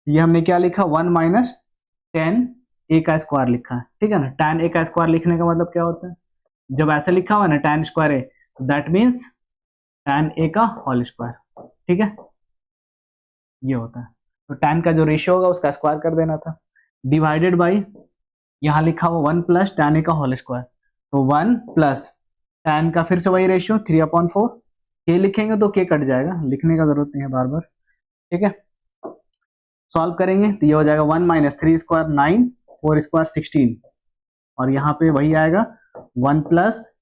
ये हमने क्या लिखा, 1 माइनस tan A का स्क्वायर लिखा है, ठीक है ना। tan A का स्क्वायर लिखने का मतलब क्या होता है, जब ऐसे लिखा हुआ है ना tan स्क्वायर A, तो दैट मीन्स tan A का होल स्क्वायर, ठीक है, ये होता है। तो tan का जो रेशियो होगा उसका स्क्वायर कर देना था, डिवाइडेड बाई यहाँ लिखा हुआ 1 प्लस tan A का होल स्क्वायर, तो 1 प्लस tan का फिर से वही रेशियो 3/4, K लिखेंगे तो K कट जाएगा, लिखने का जरूरत नहीं है बार बार, ठीक है। सॉल्व करेंगे तो ये हो जाएगा 1 माइनस 3 स्क्वायर 9, 4 स्क्वायर 16, और यहाँ पे वही आएगा 1 प्लस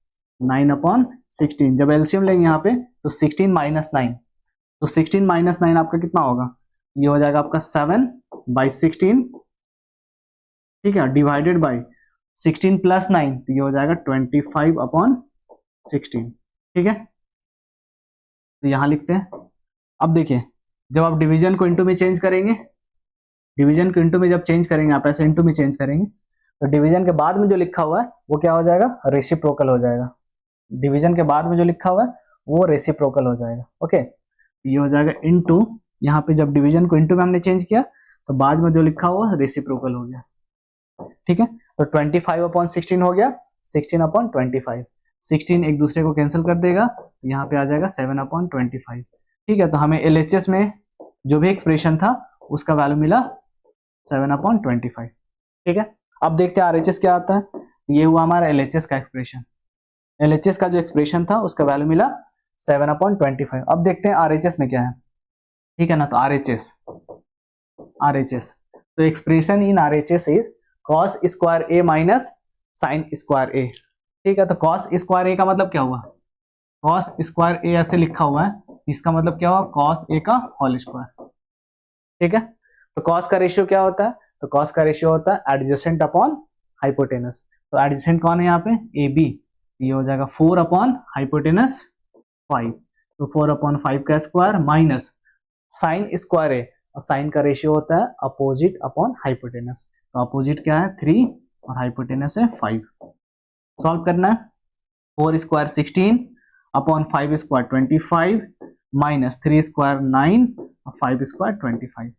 9/16, जब एलसीएम लेंगे यहाँ पे तो 16 माइनस 9, तो 16 माइनस 9 आपका कितना होगा, ये हो जाएगा आपका 7/16, ठीक है, डिवाइडेड बाई 16 प्लस 9, तो ये हो जाएगा 25/16, ठीक है। तो यहां लिखते हैं। अब देखिए जब आप डिवीजन को इनटू में चेंज करेंगे डिवीजन को इंटू में जब चेंज करेंगे, आप ऐसे इंटू में चेंज करेंगे, तो डिवीजन के बाद में जो लिखा हुआ है वो क्या हो जाएगा, रेसिप्रोकल हो जाएगा। डिवीजन के बाद में जो लिखा हुआ है वो रेसिप्रोकल हो जाएगा। ओके, ये हो जाएगा इंटू, यहाँ पे जब डिवीजन को इंटू में हमने चेंज किया तो बाद में जो लिखा हुआ रेसिप्रोकल हो गया। ठीक है, तो 25/16 हो गया 16/25। 16 एक दूसरे को कैंसिल कर देगा, यहाँ पे आ जाएगा 7/25। ठीक है, तो हमें LHS में जो भी एक्सप्रेशन था उसका वैल्यू मिला 7/25। ठीक है, अब देखते हैं RHS क्या आता है। ये हुआ हमारा LHS का एक्सप्रेशन। LHS का जो एक्सप्रेशन था उसका वैल्यू मिला 7/25। अब देखते हैं RHS में क्या है। ठीक है ना, तो RHS तो expression in RHS is cos square a minus sine square a। ठीक है, तो cos स्क्वायर a का मतलब क्या हुआ, cos स्क्वायर a ऐसे लिखा हुआ है, इसका मतलब क्या हुआ, cos a का होल स्क्वायर। ठीक है, तो cos का रेशियो क्या होता है, तो cos का रेशियो होता है एडजेसेंट अपॉन हाइपोटेनस। तो एडजेसेंट कौन है यहाँ पे, AB, ये हो जाएगा 4/हाइपोटेनस 5। तो 4/5 का स्क्वायर माइनस साइन स्क्वायर है, और साइन का रेशियो होता है अपोजिट अपॉन हाइपोटेनस। तो अपोजिट क्या है 3 और हाइपोटेनस है 5। सॉल्व करना है, 4 square 16 upon 5 square 25 minus 3 square 9 और 5 स्क्वायर 25।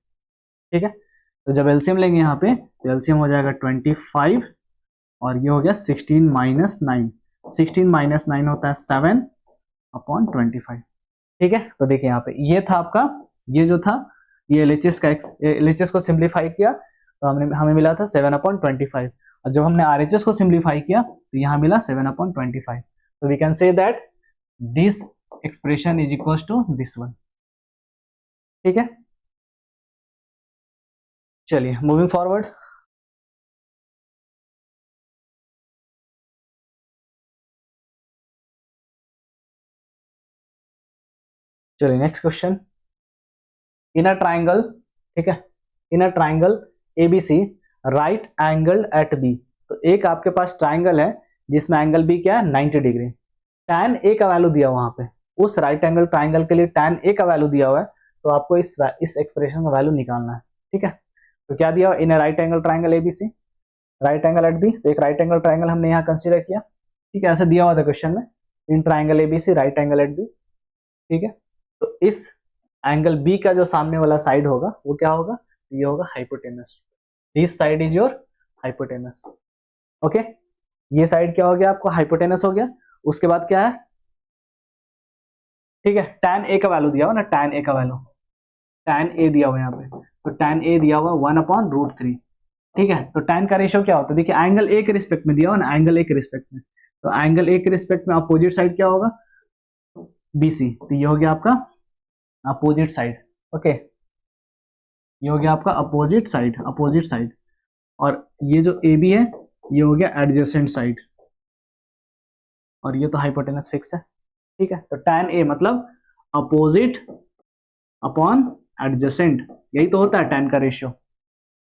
ठीक है, तो जब एलसीएम लेंगे यहाँ पे तो एलसीएम हो जाएगा 25 और ये हो गया 16 माइनस 9। 16 माइनस 9 होता है 7/25। ठीक है, तो देखिए यहाँ पे ये था आपका, ये जो था ये LHS को सिंप्लीफाई किया तो हमें मिला था 7/25, और जब हमने RHS को सिंप्लीफाई किया तो यहाँ मिला 7/25। तो we can say that this expression is equal to this one. ठीक है, चलिए मूविंग फॉरवर्ड। चलिए next question, in a triangle, ठीक है, in a triangle ABC right angle at B। तो एक आपके पास ट्राइंगल है जिसमें एंगल B क्या है 90 डिग्री। tan A का वैल्यू दिया वहां पे, उस राइट एंगल ट्राइंगल के लिए tan A का वैल्यू दिया हुआ है, तो आपको इस एक्सप्रेशन का वैल्यू निकालना है। ठीक है, तो क्या दिया हुआ, in a right angle triangle ABC right angle at B। तो एक राइट एंगल ट्राइंगल हमने यहाँ कंसीडर किया। ठीक है, ऐसे दिया हुआ था क्वेश्चन में, in triangle ABC right angle at B। ठीक है, तो इस एंगल B का जो सामने वाला साइड होगा वो क्या होगा, ये होगा hypotenuse. This side is your hypotenuse. Okay, ये साइड क्या हो गया आपको, हाइपोटेनस हो गया। उसके बाद क्या है, ठीक है, tan A का वैल्यू दिया हुआ ना, tan A का वैल्यू, tan A दिया हुआ यहाँ पे, तो tan A दिया हुआ 1/√3। ठीक है, तो tan का रेशियो क्या होता है, देखिए एंगल A के रिस्पेक्ट में दिया हुआ ना, एंगल A के रिस्पेक्ट में, तो एंगल A के रिस्पेक्ट में अपोजिट साइड क्या होगा, BC। तो ये हो गया आपका अपोजिट साइड। ओके, ये हो गया आपका अपोजिट साइड, और ये जो AB है ये हो गया एडजेसेंट साइड, और ये तो हाइपोटेनस फिक्स है। ठीक है, तो tan A मतलब अपोजिट अपॉन एडजेसेंट, यही तो होता है tan का रेशियो,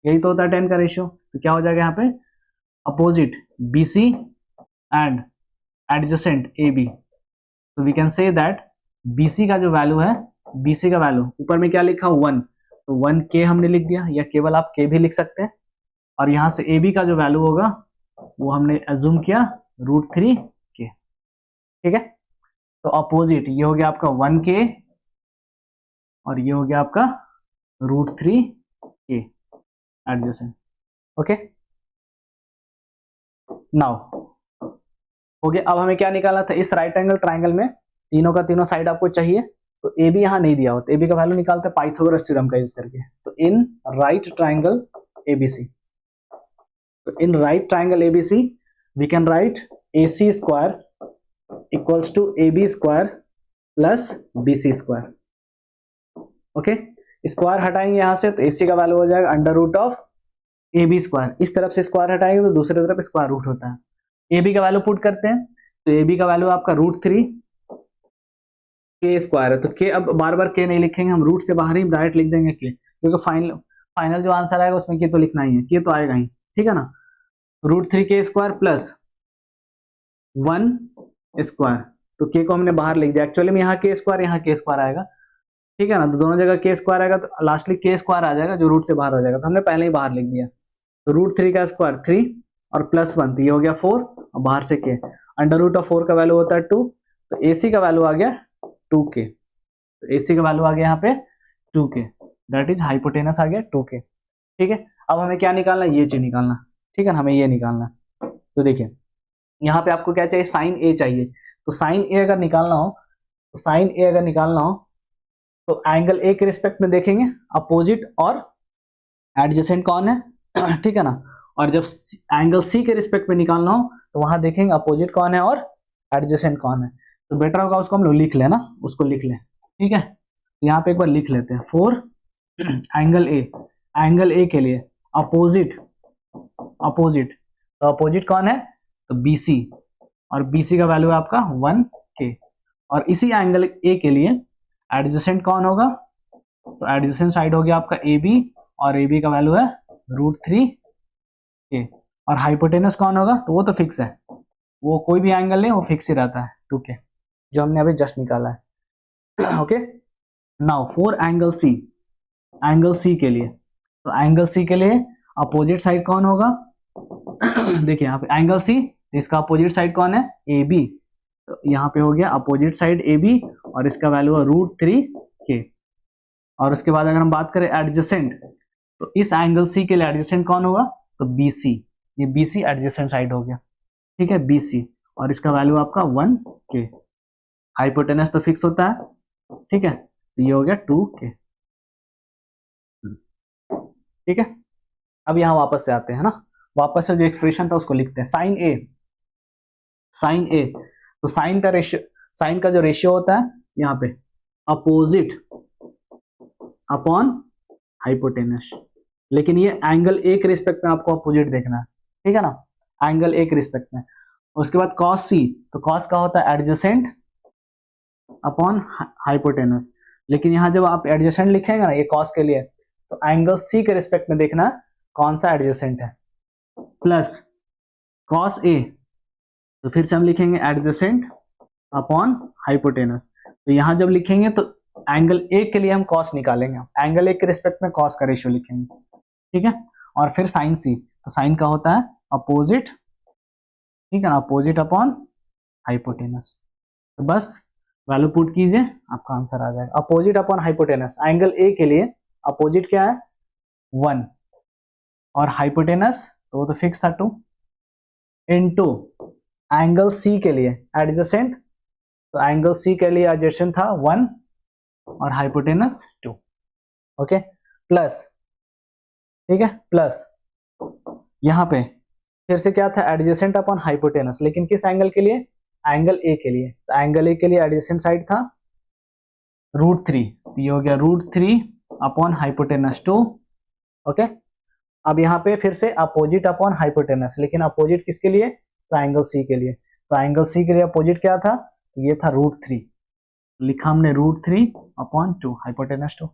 यही तो होता है tan का रेशियो। तो क्या हो जाएगा यहाँ पे, opposite BC and adjacent AB। तो we can say that BC का जो वैल्यू है, BC का वैल्यू ऊपर में क्या लिखा 1, तो 1K हमने लिख दिया, या केवल आप K भी लिख सकते हैं, और यहाँ से AB का जो वैल्यू होगा वो हमने एज्यूम किया √3K। ठीक है, तो अपोजिट ये हो गया आपका 1K और ये हो गया आपका √3K एडजेसेंट। ओके, नाउ हो गया। अब हमें क्या निकालना था, इस राइट एंगल ट्राइंगल में तीनों का तीनों साइड आपको चाहिए, तो AB यहाँ नहीं दिया हो, तो AB का वैल्यू निकालते हैं पाइथागोरस थ्योरम का यूज करके। तो इन राइट ट्राइंगल ABC, तो in right triangle ABC we can write AC square equals to AB square plus BC square. Okay, square हटाएंगे यहां से, तो AC का वैल्यू हो जाएगा √AB स्क्वायर। इस तरफ से स्क्वायर हटाएंगे तो दूसरी तरफ स्क्वायर रूट होता है। AB का वैल्यू पुट करते हैं, तो AB का वैल्यू आपका √3K स्क्वायर है। तो K अब बार बार K नहीं लिखेंगे हम, रूट से बाहर ही डायरेक्ट लिख देंगे K, क्योंकि फाइनल जो आंसर आएगा उसमें K तो लिखना ही है, K तो आएगा ही। ठीक है ना, √3K स्क्वायर प्लस 1 स्क्वायर, तो K को हमने बाहर लिख दिया। एक्चुअली में यहाँ K स्क्वायर, यहाँ K स्क्वायर आएगा, ठीक है ना, तो दोनों जगह के स्क्वायर आएगा तो लास्टली के स्क्वायर आ जाएगा जो रूट से बाहर हो जाएगा, तो हमने पहले ही बाहर लिख दिया। तो रूट 3 का स्क्वायर 3 और प्लस 1, तो ये हो गया 4 और बाहर से के। अंडर रूट ऑफ 4 का वैल्यू होता है 2, तो AC का वैल्यू आ गया 2k। तो AC का वैल्यू आ गया यहाँ पे 2k, दैट इज हाइपोटेनस आ गया 2k। ठीक है, अब हमें क्या निकालना है, ये चीज निकालना। ठीक है ना, हमें ये निकालना है। तो देखिए यहाँ पे आपको क्या चाहिए, साइन ए चाहिए। तो साइन ए अगर निकालना हो, तो साइन ए अगर निकालना हो तो एंगल ए के रिस्पेक्ट में देखेंगे अपोजिट और एडजेसेंट कौन है। ठीक है ना, और जब एंगल सी के रिस्पेक्ट में निकालना हो तो वहां देखेंगे अपोजिट कौन है और एडजेसेंट कौन है। तो बेटर होगा उसको हम लोग लिख लें ना, उसको लिख लें। ठीक है, यहाँ पे एक बार लिख लेते हैं। फॉर एंगल ए के लिए अपोजिट, तो अपोजिट कौन है, तो BC, और BC का वैल्यू है आपका 1k। और इसी एंगल ए के लिए एडजेसेंट कौन होगा, तो एडजेसेंट साइड हो गया आपका AB, और AB का वैल्यू है √3k। और हाइपोटेनस कौन होगा, तो वो तो फिक्स है, वो कोई भी एंगल नहीं, वो फिक्स ही रहता है 2k, जो हमने अभी जस्ट निकाला है। Okay, now for angle C के लिए, तो एंगल C के लिए अपोजिट साइड कौन होगा। देखिए यहाँ पे एंगल C, इसका अपोजिट साइड कौन है, AB। तो यहाँ पे हो गया अपोजिट साइड AB, और इसका वैल्यू है √3k। और उसके बाद अगर हम बात करें एडजेसेंट, तो इस एंगल C के लिए एडजेसेंट कौन होगा, तो BC। ये BC एडजेसेंट साइड हो गया। ठीक है, BC, और इसका वैल्यू आपका 1k। हाइपोटेनस तो फिक्स होता है। ठीक है, तो ये हो गया 2k। ठीक है, अब यहाँ वापस से आते हैं ना, वापस से जो एक्सप्रेशन था उसको लिखते हैं। साइन ए, तो साइन का जो रेशियो होता है यहाँ पे अपोजिट अपॉन हाइपोटेनस, लेकिन ये एंगल ए के रिस्पेक्ट में आपको अपोजिट देखना है। ठीक है ना, एंगल ए के रिस्पेक्ट में। उसके बाद कॉस C, तो कॉस का होता है एडजेसेंट अपॉन हाइपोटेनस, लेकिन यहाँ जब आप एडजेसेंट लिखेंगे ना ये कॉस के लिए, तो एंगल C के रिस्पेक्ट में देखना है कौन सा एडजेसेंट है। प्लस कॉस A, तो फिर से हम लिखेंगे एडजेसेंट अपॉन हाइपोटेनस। तो यहां जब लिखेंगे तो एंगल ए के लिए हम कॉस निकालेंगे, एंगल ए के रिस्पेक्ट में कॉस का रेशियो लिखेंगे। ठीक है, और फिर साइन C, तो साइन का होता है अपोजिट। ठीक है ना, अपोजिट अपॉन हाइपोटेनस। तो बस वैल्यू पुट कीजिए, आपका आंसर आ जाएगा। Opposite upon hypotenuse, angle A के लिए अपोजिट क्या है 1, और हाइपोटेनस तो वो तो फिक्स था 2, इनटू एंगल C के लिए एडजेसेंट, तो एंगल C के लिए एडजेसेंट था 1 और हाइपोटेनस 2। ओके, प्लस, ठीक है, प्लस यहां पे फिर से क्या था, एडजेसेंट अपॉन हाइपोटेनस, लेकिन किस एंगल के लिए, एंगल ए के लिए। तो एंगल ए के लिए एडजेसेंट साइड था √3, ये हो गया √3 अपॉन हाइपोटेनस 2। ओके, अब यहाँ पे फिर से अपोजिट अपॉन हाइपोटेनस, लेकिन अपोजिट किसके लिए, ट्रायंगल C के लिए। ट्रायंगल C के लिए अपोजिट क्या था, ये था √3, लिखा हमने √3 अपॉन 2 हाइपोटेनस 2।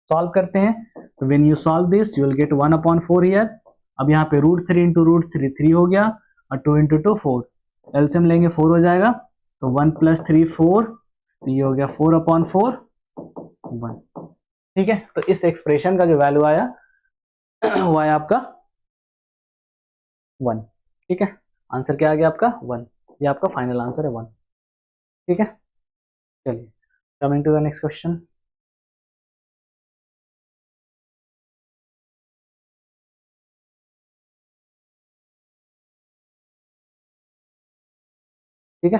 सॉल्व करते हैं, तो when you solve this you will gate 1/4 here. अब यहाँ पे √3 इंटू √3 3 हो गया, और 2 इंटू 2 4, एलसीएम लेंगे 4 हो जाएगा, तो 1 + 3 4, तो ये हो गया 4/4 1। ठीक है, तो इस एक्सप्रेशन का जो वैल्यू आया वो आया आपका 1। ठीक है, आंसर क्या आ गया आपका 1, ये आपका फाइनल आंसर है 1। ठीक है, चलिए coming to the next question. ठीक है,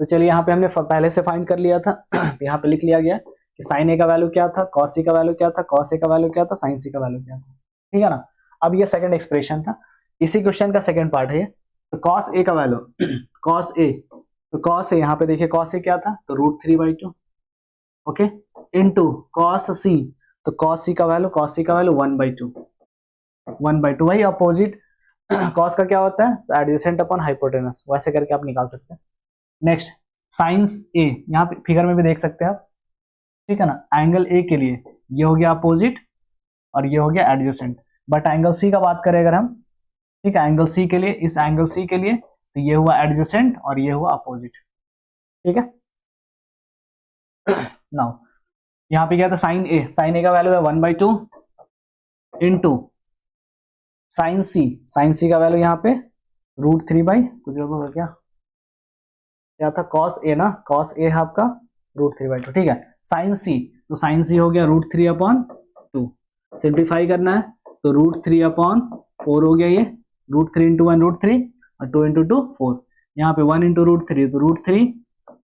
तो चलिए यहाँ पे हमने पहले से फाइंड कर लिया था। तो यहाँ पे लिख लिया गया कि साइन ए का वैल्यू क्या था, कॉस सी का वैल्यू क्या था, कॉस ए का वैल्यू क्या था, साइन सी का वैल्यू क्या था। ठीक है ना, अब ये सेकंड एक्सप्रेशन था, इसी क्वेश्चन का सेकंड पार्ट है ये। तो कॉस ए का वैल्यू, कॉस ए, तो कॉस ए यहाँ पे देखिए कॉस ए क्या था, तो √3/2। ओके, इनटू कॉस सी, तो कॉस सी का वैल्यू 1/2 भाई अपोजिट। कॉस का क्या होता है, तो एडजेसेंट अपॉन हाइपोटेनस, वैसे करके आप निकाल सकते हैं। नेक्स्ट साइंस ए, यहाँ पे फिगर में भी देख सकते हैं आप। ठीक है ना, एंगल ए के लिए ये हो गया अपोजिट और ये हो गया एडजेसेंट, बट एंगल सी का बात करें अगर हम, ठीक है, एंगल सी के लिए, इस एंगल सी के लिए तो ये हुआ एडजेसेंट और ये हुआ अपोजिट। ठीक है, नाउ यहाँ पे क्या था साइन ए, साइन ए का वैल्यू है 1/2 इंटू साइन सी का वैल्यू यहाँ पे √3 कुछ होगा क्या, क्या था कॉस ए ना, कॉस ए है आपका √3/2, ठीक है। साइन सी, तो साइन सी हो गया √3/2, सिंप्लीफाई करना है तो √3/4 हो गया ये, √3 इंटू 1 √3 और 2 इंटू 2 4, यहाँ पे 1 इंटू √3 तो √3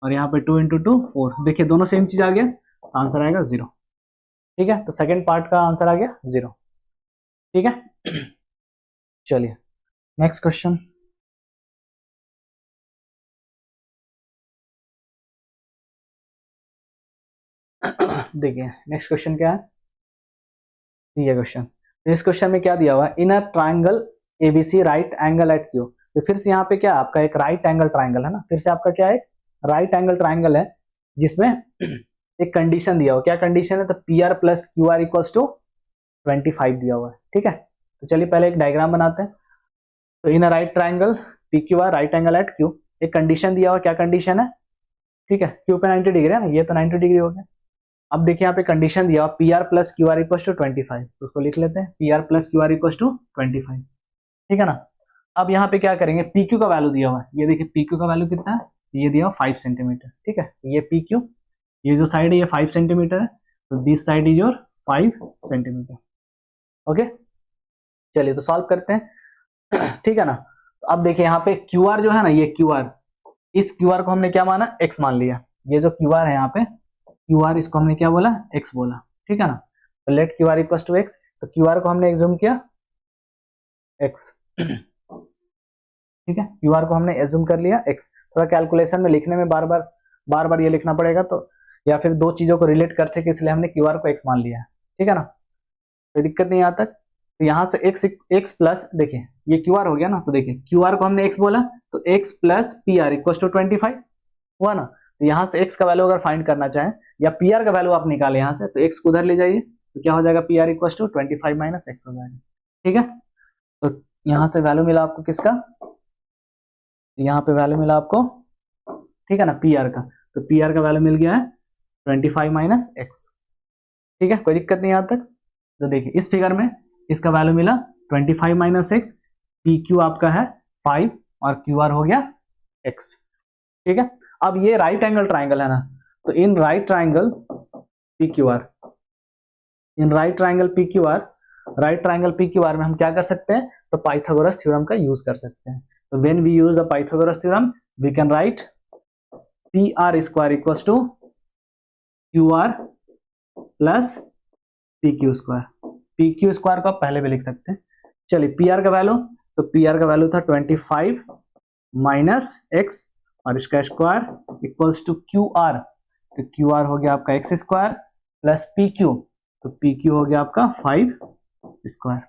और यहाँ पे 2 इंटू 2 4, देखिए दोनों सेम चीज आ गया, तो आंसर आएगा 0, ठीक है। तो सेकेंड पार्ट का आंसर आ गया 0, ठीक है। चलिए नेक्स्ट क्वेश्चन। देखिए नेक्स्ट क्वेश्चन क्या है, ये क्वेश्चन, तो इस क्वेश्चन में क्या दिया हुआ है, in a triangle ABC right angle at Q, तो फिर से यहाँ पे क्या आपका एक राइट एंगल ट्राइंगल है ना, फिर से आपका क्या है राइट एंगल ट्राइंगल है, जिसमें एक कंडीशन दिया हुआ, क्या कंडीशन है, तो P R plus Q R equals to 25 दिया हुआ है, ठीक है। तो चलिए पहले एक डायग्राम बनाते हैं। तो in a right triangle P Q R right angle at Q, एक कंडीशन दिया हुआ, क्या कंडीशन है, ठीक है, क्यू पे 90 डिग्री है ना, ये तो 90 डिग्री हो गया। अब देखिए यहाँ पे कंडीशन दिया P R plus Q R equal to 25, तो उसको लिख लेते हैं P R plus Q R equal to 25, ठीक है ना। अब यहाँ पे क्या करेंगे, पी क्यू का वैल्यू दिया हुआ है, ये देखिए पी क्यू का वैल्यू कितना है, ये दिया हुआ 5 सेंटीमीटर, ठीक है। ये पी क्यू, ये जो साइड है ये 5 सेंटीमीटर है, तो this side is your 5 centimetre, okay. चलिए तो सॉल्व करते हैं, ठीक है ना। तो अब देखिए यहाँ पे क्यू आर जो है ना, ये क्यू आर, इस क्यू आर को हमने क्या माना, एक्स मान लिया, ये जो क्यू आर है यहाँ पे क्यू आर, इसको हमने क्या बोला, एक्स बोला, ठीक है ना। तो let Q R equal to X, तो क्यू आर को हमने एज्यूम किया एक्स, ठीक है, क्यू आर को हमने एज्यूम कर लिया एक्स। थोड़ा कैलकुलेशन में लिखने में बार बार ये लिखना पड़ेगा, तो या फिर दो चीजों को रिलेट कर सके, इसलिए हमने क्यू आर को एक्स मान लिया है, ठीक है ना, कोई दिक्कत नहीं यहाँ तक। तो यहाँ से एक्स प्लस, देखिए ये क्यू आर हो गया ना, तो देखिए क्यू आर को हमने एक्स बोला, तो X plus P R equal to 25 हुआ ना। तो यहाँ से x का वैल्यू अगर फाइंड करना चाहें या पी आर का वैल्यू आप निकाले यहाँ से, तो x को उधर ले जाइए, तो क्या हो जाएगा, P R equal to 25 minus X हो जाएगा, ठीक है। तो यहाँ से वैल्यू मिला आपको किसका, यहाँ पे वैल्यू मिला आपको, ठीक है ना, पी आर का, तो पी आर का वैल्यू मिल गया है 25 माइनस एक्स, ठीक है, कोई दिक्कत नहीं यहाँ तक। तो देखिए इस फिगर में इसका वैल्यू मिला 25 माइनस एक्स, पी क्यू आपका है 5 और क्यू आर हो गया x, ठीक है। अब ये राइट एंगल ट्राइंगल है ना, तो in right triangle P Q are, in right triangle P Q R, right triangle P Q are में हम क्या कर सकते हैं, तो पाइथागोरस थ्योरम का यूज कर सकते हैं। तो when we use the Pythagoras theorem we can write P R square equal to Q R plus P Q square, P Q square को आप पहले भी लिख सकते हैं। चलिए पी आर का वैल्यू, तो पी आर का वैल्यू था 25 माइनस एक्स और इसका square equals to Q R, तो क्यू आर हो गया आपका x square plus P Q, तो पी क्यू हो गया आपका 5 स्क्वायर।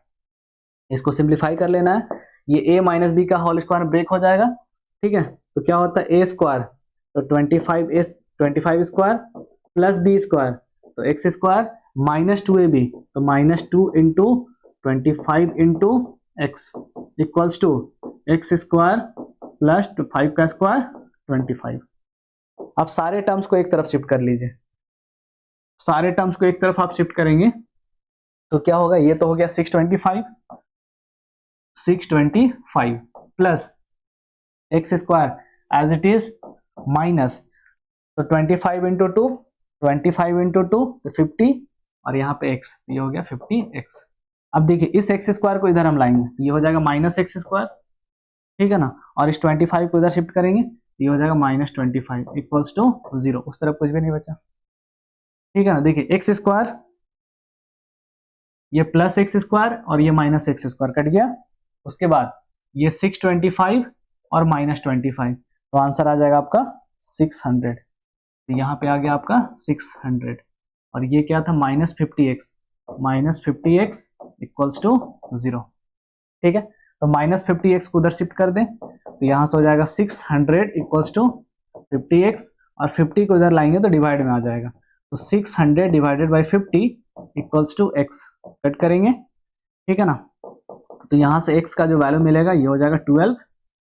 इसको सिंप्लीफाई कर लेना है, ये a माइनस बी का होल स्क्वायर ब्रेक हो जाएगा, ठीक है। तो क्या होता है ए स्क्वायर, तो 25 स्क्वायर प्लस बी स्क्वायर, तो एक्स स्क्वायर माइनस 2ab, तो -2 into 25 into x equals to x square plus 5 का स्क्वायर 25। अब सारे टर्म्स को एक तरफ शिफ्ट कर लीजिए, सारे टर्म्स को एक तरफ आप शिफ्ट करेंगे तो क्या होगा, ये तो हो गया 625 plus x square as it is minus, तो 25 इंटू 2, 25 इंटू 2 तो 50 और यहाँ पे x, ये हो गया 50x। अब देखिए इस एक्स स्क्वायर को इधर हम लाएंगे, ये हो जाएगा माइनस एक्स स्क्वायर, ठीक है ना, और इस 25 को इधर शिफ्ट करेंगे, ये हो जाएगा -25 इक्वल्स टू 0, उस तरफ कुछ भी नहीं बचा, ठीक है ना। देखिए एक्स स्क्वायर, ये प्लस एक्स स्क्वायर और ये माइनस एक्स स्क्वायर कट गया, उसके बाद ये 625 और -25, तो आंसर आ जाएगा आपका 600, तो यहाँ पे आ गया आपका 600, और ये क्या था -50x इक्वल्स टू 0, ठीक है। तो -50x को उधर शिफ्ट कर दें, तो यहाँ से हो जाएगा 600 इक्वल्स टू 50x, और 50 को इधर लाएंगे तो डिवाइड में आ जाएगा, तो 600 divided by 50 equals to x, cut करेंगे, ठीक है ना। तो यहाँ से x का जो वैल्यू मिलेगा ये हो जाएगा 12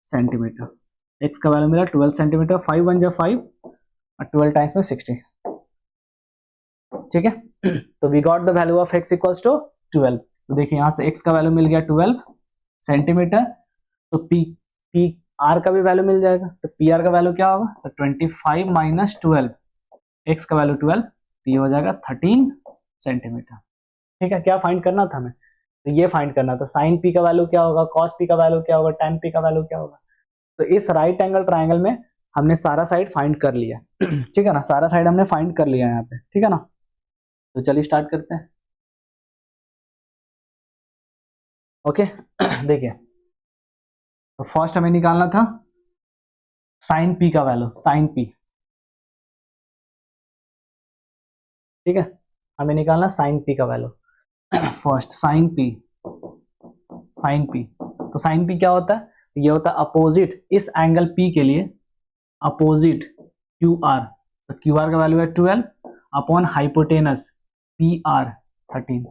सेंटीमीटर, x का वैल्यू मिला 12 सेंटीमीटर, 5 1 जा 5 और 12 टाइम्स में 60, ठीक है। तो we got the value of x equals to 12। तो देखिए यहाँ से x का वैल्यू मिल गया 12 सेंटीमीटर, तो पी आर का भी वैल्यू मिल जाएगा। तो पी आर का वैल्यू क्या होगा, तो 25 माइनस 12, x का वैल्यू 12, तो ये हो जाएगा 13 सेंटीमीटर। ठीक है, क्या फाइंड करना था हमें, तो ये फाइंड करना था साइन पी का वैल्यू क्या होगा, कॉस पी का वैल्यू क्या होगा, टेन पी का वैल्यू क्या होगा। तो इस राइट एंगल ट्राइंगल में हमने सारा साइड फाइंड कर लिया। ठीक है ना, सारा साइड हमने फाइंड कर लिया यहाँ पे, ठीक है ना। तो चलिए स्टार्ट करते हैं। ओके देखिए, तो फर्स्ट हमें निकालना था साइन पी का वैल्यू, साइन पी। ठीक है, हमें निकालना साइन पी का value. First sine P, sine P, तो साइन पी क्या होता है, ये होता है अपोजिट इस एंगल पी के लिए, अपोजिट क्यू आर। तो क्यू आर का वैल्यू है 12 अपॉन हाइपोटेनस पी आर 13।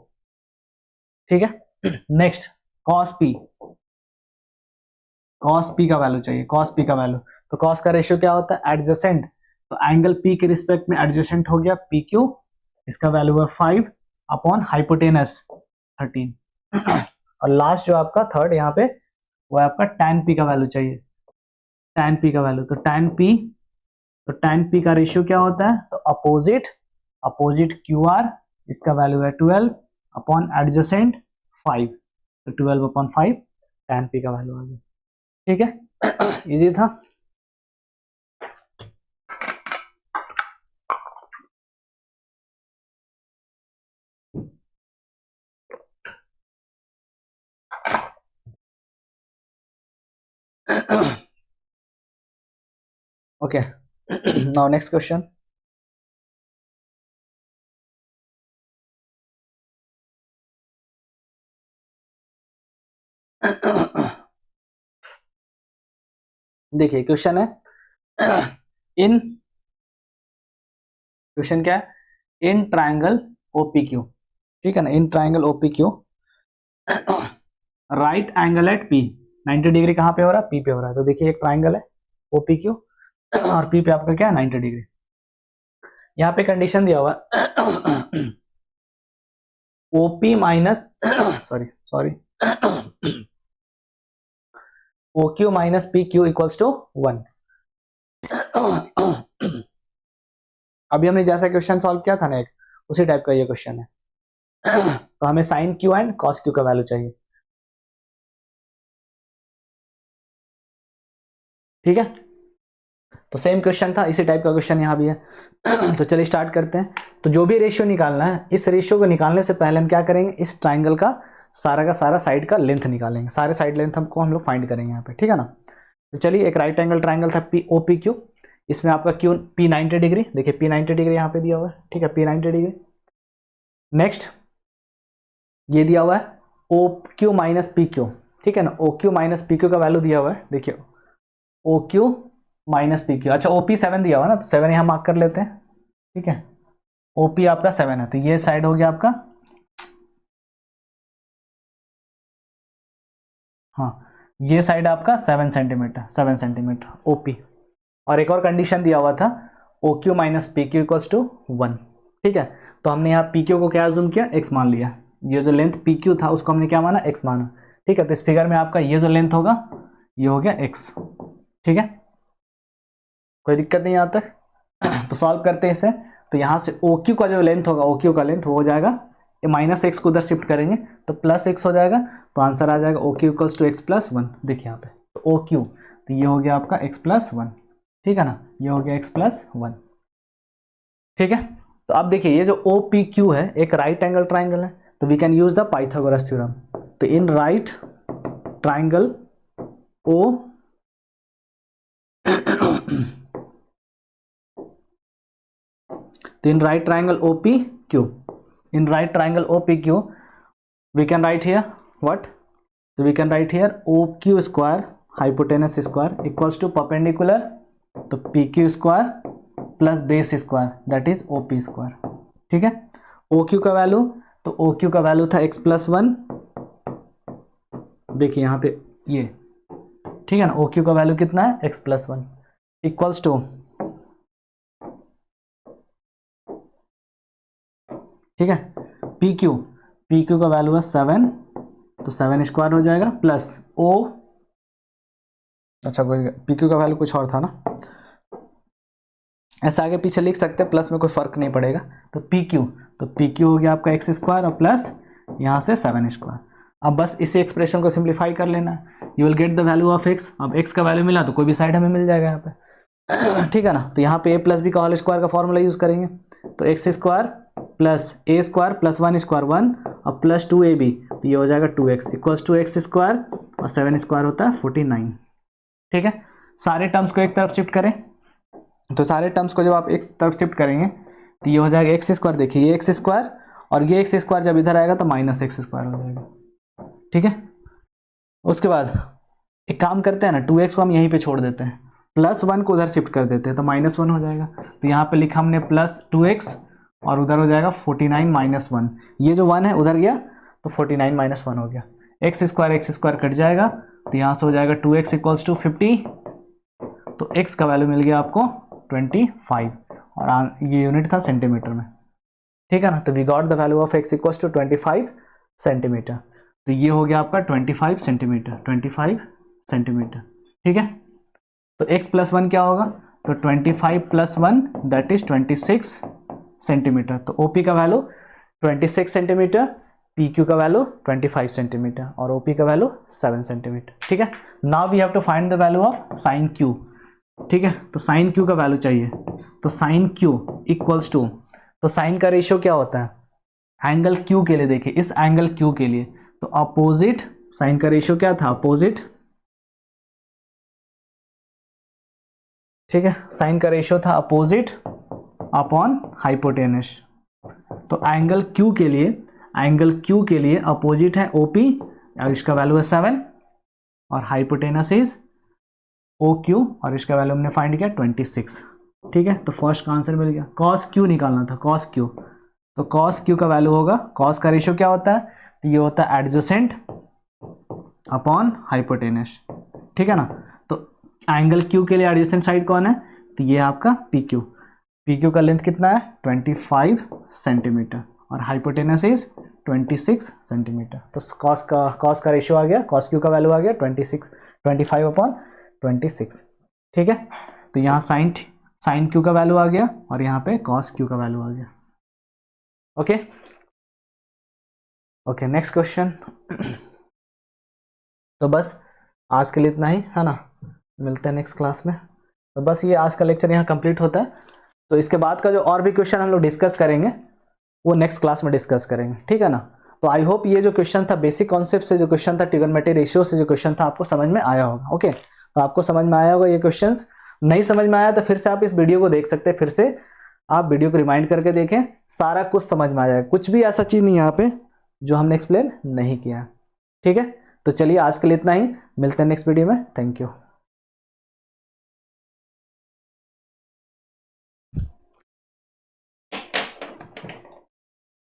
ठीक है, next cos P, cos P का वैल्यू चाहिए, कॉस पी का वैल्यू। तो कॉस का रेशियो क्या होता है, एडजेसेंट। तो एंगल पी के रिस्पेक्ट में एडजेसेंट हो गया पी क्यू, इसका वैल्यू है 5 अपॉन हाइपोटेनस 13। और लास्ट जो आपका थर्ड यहाँ पे वो है आपका tan पी का वैल्यू चाहिए, tan पी का वैल्यू। तो tan पी, तो tan पी का रेशियो क्या होता है, तो अपोजिट, अपोजिट क्यू आर, इसका वैल्यू है 12 अपॉन एडजेसेंट 5, तो 12 अपॉन 5 tan पी का वैल्यू आ गया। ठीक है, इजी था। Okay, now next question. देखिए क्वेश्चन है इन, क्वेश्चन क्या है, इन ट्राइंगल ओपीक्यू। ठीक है ना, in triangle OPQ right angle at P, 90 degree कहाँ पे हो रहा है, पी पे हो रहा है। तो देखिए एक ट्राइंगल है ओपीक्यू और पी पे आपका क्या है 90 डिग्री। यहाँ पे कंडीशन दिया हुआ है O P minus sorry O Q minus P Q equals to 1। अभी हमने जैसा क्वेश्चन सॉल्व किया था ना एक, उसी टाइप का ये क्वेश्चन है। तो हमें sine Q and cos Q का वैल्यू चाहिए। ठीक है, तो सेम क्वेश्चन था, इसी टाइप का क्वेश्चन यहाँ भी है। तो चलिए स्टार्ट करते हैं। तो जो भी रेशियो निकालना है, इस रेशियो को निकालने से पहले हम क्या करेंगे, इस ट्राइंगल का सारा साइड का लेंथ निकालेंगे, सारे साइड लेंथ हमको हम लोग फाइंड करेंगे यहाँ पे। ठीक है ना, तो चलिए एक राइट एंगल ट्राइंगल था पी ओ पी क्यू, इसमें आपका क्यू पी 90 डिग्री, देखिए पी 90 डिग्री यहाँ पे दिया हुआ है। ठीक है, पी 90 डिग्री। नेक्स्ट ये दिया हुआ है O Q minus P Q. ठीक है ना, O Q minus P Q का वैल्यू दिया हुआ है, देखिए O Q minus P Q. अच्छा ओपी 7 दिया हुआ ना, तो 7 यहाँ मार्क कर लेते हैं। ठीक है, ओपी आपका 7 है, तो ये साइड हो गया आपका, हाँ ये साइड आपका 7 सेंटीमीटर, 7 सेंटीमीटर ओपी। और एक और कंडीशन दिया हुआ था O Q minus P Q equals to 1। ठीक है, तो हमने यहाँ पी क्यू को क्या जूम किया, एक्स मान लिया। ये जो लेंथ पी क्यू था उसको हमने क्या माना, एक्स माना। ठीक है, तो इस फिगर में आपका ये जो लेंथ होगा ये हो गया एक्स। ठीक है, कोई दिक्कत नहीं आता है। तो सॉल्व करते हैं इसे। तो यहाँ से ओ क्यू का जो लेंथ होगा, ओ क्यू का लेंथ हो जाएगा, ये माइनस एक्स को उधर शिफ्ट करेंगे तो प्लस एक्स हो जाएगा। तो आंसर आ जाएगा O Q equals to x plus 1। देखिए यहाँ पे तो ओ क्यू, तो ये हो गया आपका एक्स प्लस 1। ठीक है ना, ये हो गया एक्स प्लस 1। ठीक है, तो अब देखिए ये जो ओ पी क्यू है एक राइट एंगल ट्राइंगल है, तो we can use the Pythagoras theorem. तो इन राइट ट्राइंगल ओ तो in right triangle OPQ, in right triangle OPQ, we can write here what? So we can write here OQ square hypotenuse square equals to perpendicular तो PQ square plus base square that is OP square। ठीक है, OQ का value, तो OQ का value था x plus 1। देखिए यहाँ पे ये, ठीक है ना, OQ का वैल्यू कितना है, x प्लस 1 इक्वल्स टू ठीक है। पी क्यू का वैल्यू है 7, तो 7 स्क्वायर हो जाएगा, प्लस ओ, अच्छा कोई पी क्यू का वैल्यू कुछ और था ना, ऐसा आगे पीछे लिख सकते हैं, प्लस में कोई फर्क नहीं पड़ेगा। तो पी क्यू हो गया आपका एक्स स्क्वायर और प्लस यहाँ से 7 स्क्वायर। अब बस इसी एक्सप्रेशन को सिंप्लीफाई कर लेना है, you will get the value of x. अब एक्स का वैल्यू मिला तो कोई भी साइड हमें मिल जाएगा यहाँ पे ठीक है ना। तो यहाँ पे ए प्लस बी का होल स्क्वायर का फॉर्मूला यूज करेंगे, तो एक्स स्क्वायर प्लस ए स्क्वायर प्लस 1 स्क्वायर 1 और प्लस 2ab, तो ये हो जाएगा 2x equals to x square और 7 स्क्वायर होता है 49। ठीक है, सारे टर्म्स को एक तरफ शिफ्ट करें, तो सारे टर्म्स को जब आप एक तरफ शिफ्ट करेंगे तो ये हो जाएगा एक्स स्क्वायर, देखिए ये एक्स स्क्वायर और ये एक्स स्क्वायर जब इधर आएगा तो माइनस एक्स स्क्वायर हो जाएगा। ठीक है, उसके बाद एक काम करते हैं ना, 2x को हम यहीं पे छोड़ देते हैं, प्लस 1 को उधर शिफ्ट कर देते हैं तो माइनस 1 हो जाएगा। तो यहाँ पे लिखा हमने प्लस 2x और उधर हो जाएगा 49 माइनस 1, ये जो 1 है उधर गया तो 49 माइनस 1 हो गया, एक्स स्क्वायर कट जाएगा, तो यहाँ से हो जाएगा 2x इक्वल्स टू 50, तो x का वैल्यू मिल गया आपको 25 और ये यूनिट था सेंटीमीटर में। ठीक है ना, तो we got the value of x equals to 25 centimetre. तो ये हो गया आपका 25 सेंटीमीटर। ठीक है, तो x प्लस 1 क्या होगा, तो 25 प्लस 1 दैट इज 26 सेंटीमीटर। तो OP का वैल्यू 26 सेंटीमीटर, PQ का वैल्यू 25 सेंटीमीटर और OP का वैल्यू 7 सेंटीमीटर। ठीक है, now we have to find the value of sine Q। ठीक है, तो साइन Q का वैल्यू चाहिए, तो साइन Q इक्वल्स टू, तो साइन का रेशियो क्या होता है एंगल Q के लिए, देखिए इस एंगल Q के लिए तो अपोजिट, साइन का रेशियो क्या था अपोजिट, ठीक है, साइन का रेशियो था अपोजिट अपॉन हाइपोटेनस। तो एंगल Q के लिए अपोजिट है OP और इसका वैल्यू है 7 और हाइपोटेनस इज OQ और इसका वैल्यू हमने फाइंड किया 26। ठीक है, तो फर्स्ट का आंसर मिल गया। cos Q निकालना था, cos Q, तो cos Q का वैल्यू होगा, cos का रेशियो क्या होता है, तो ये होता है एडजेसेंट अपॉन हाइपोटेनस। ठीक है ना, तो एंगल Q के लिए एडजेसेंट साइड कौन है, तो ये आपका PQ का लेंथ कितना है 25 सेंटीमीटर और हाइपोटेनस इज 26 सेंटीमीटर। तो cos का रेशियो आ गया, cos Q का वैल्यू आ गया 25 अपॉन 26। ठीक है, तो यहाँ साइन Q का वैल्यू आ गया और यहाँ पे cos Q का वैल्यू आ गया। Okay, next question. तो बस आज के लिए इतना ही है ना, मिलते हैं नेक्स्ट क्लास में। तो बस ये आज का लेक्चर यहाँ कंप्लीट होता है, तो इसके बाद का जो और भी क्वेश्चन हम लोग डिस्कस करेंगे वो नेक्स्ट क्लास में डिस्कस करेंगे। ठीक है ना, तो आई होप ये जो क्वेश्चन था बेसिक कॉन्सेप्ट से, जो क्वेश्चन था ट्रिगोनोमेट्री रेशियो से जो क्वेश्चन था, आपको समझ में आया होगा। ओके, तो आपको समझ में आया होगा ये क्वेश्चंस। नहीं समझ में आया तो फिर से आप इस वीडियो को देख सकते हैं, फिर से आप वीडियो को रिमाइंड करके देखें, सारा कुछ समझ में आ जाएगा, कुछ भी ऐसा चीज नहीं यहाँ पे जो हमने एक्सप्लेन नहीं किया। ठीक है, तो चलिए आज के लिए इतना ही, मिलते हैं नेक्स्ट वीडियो में। Thank you.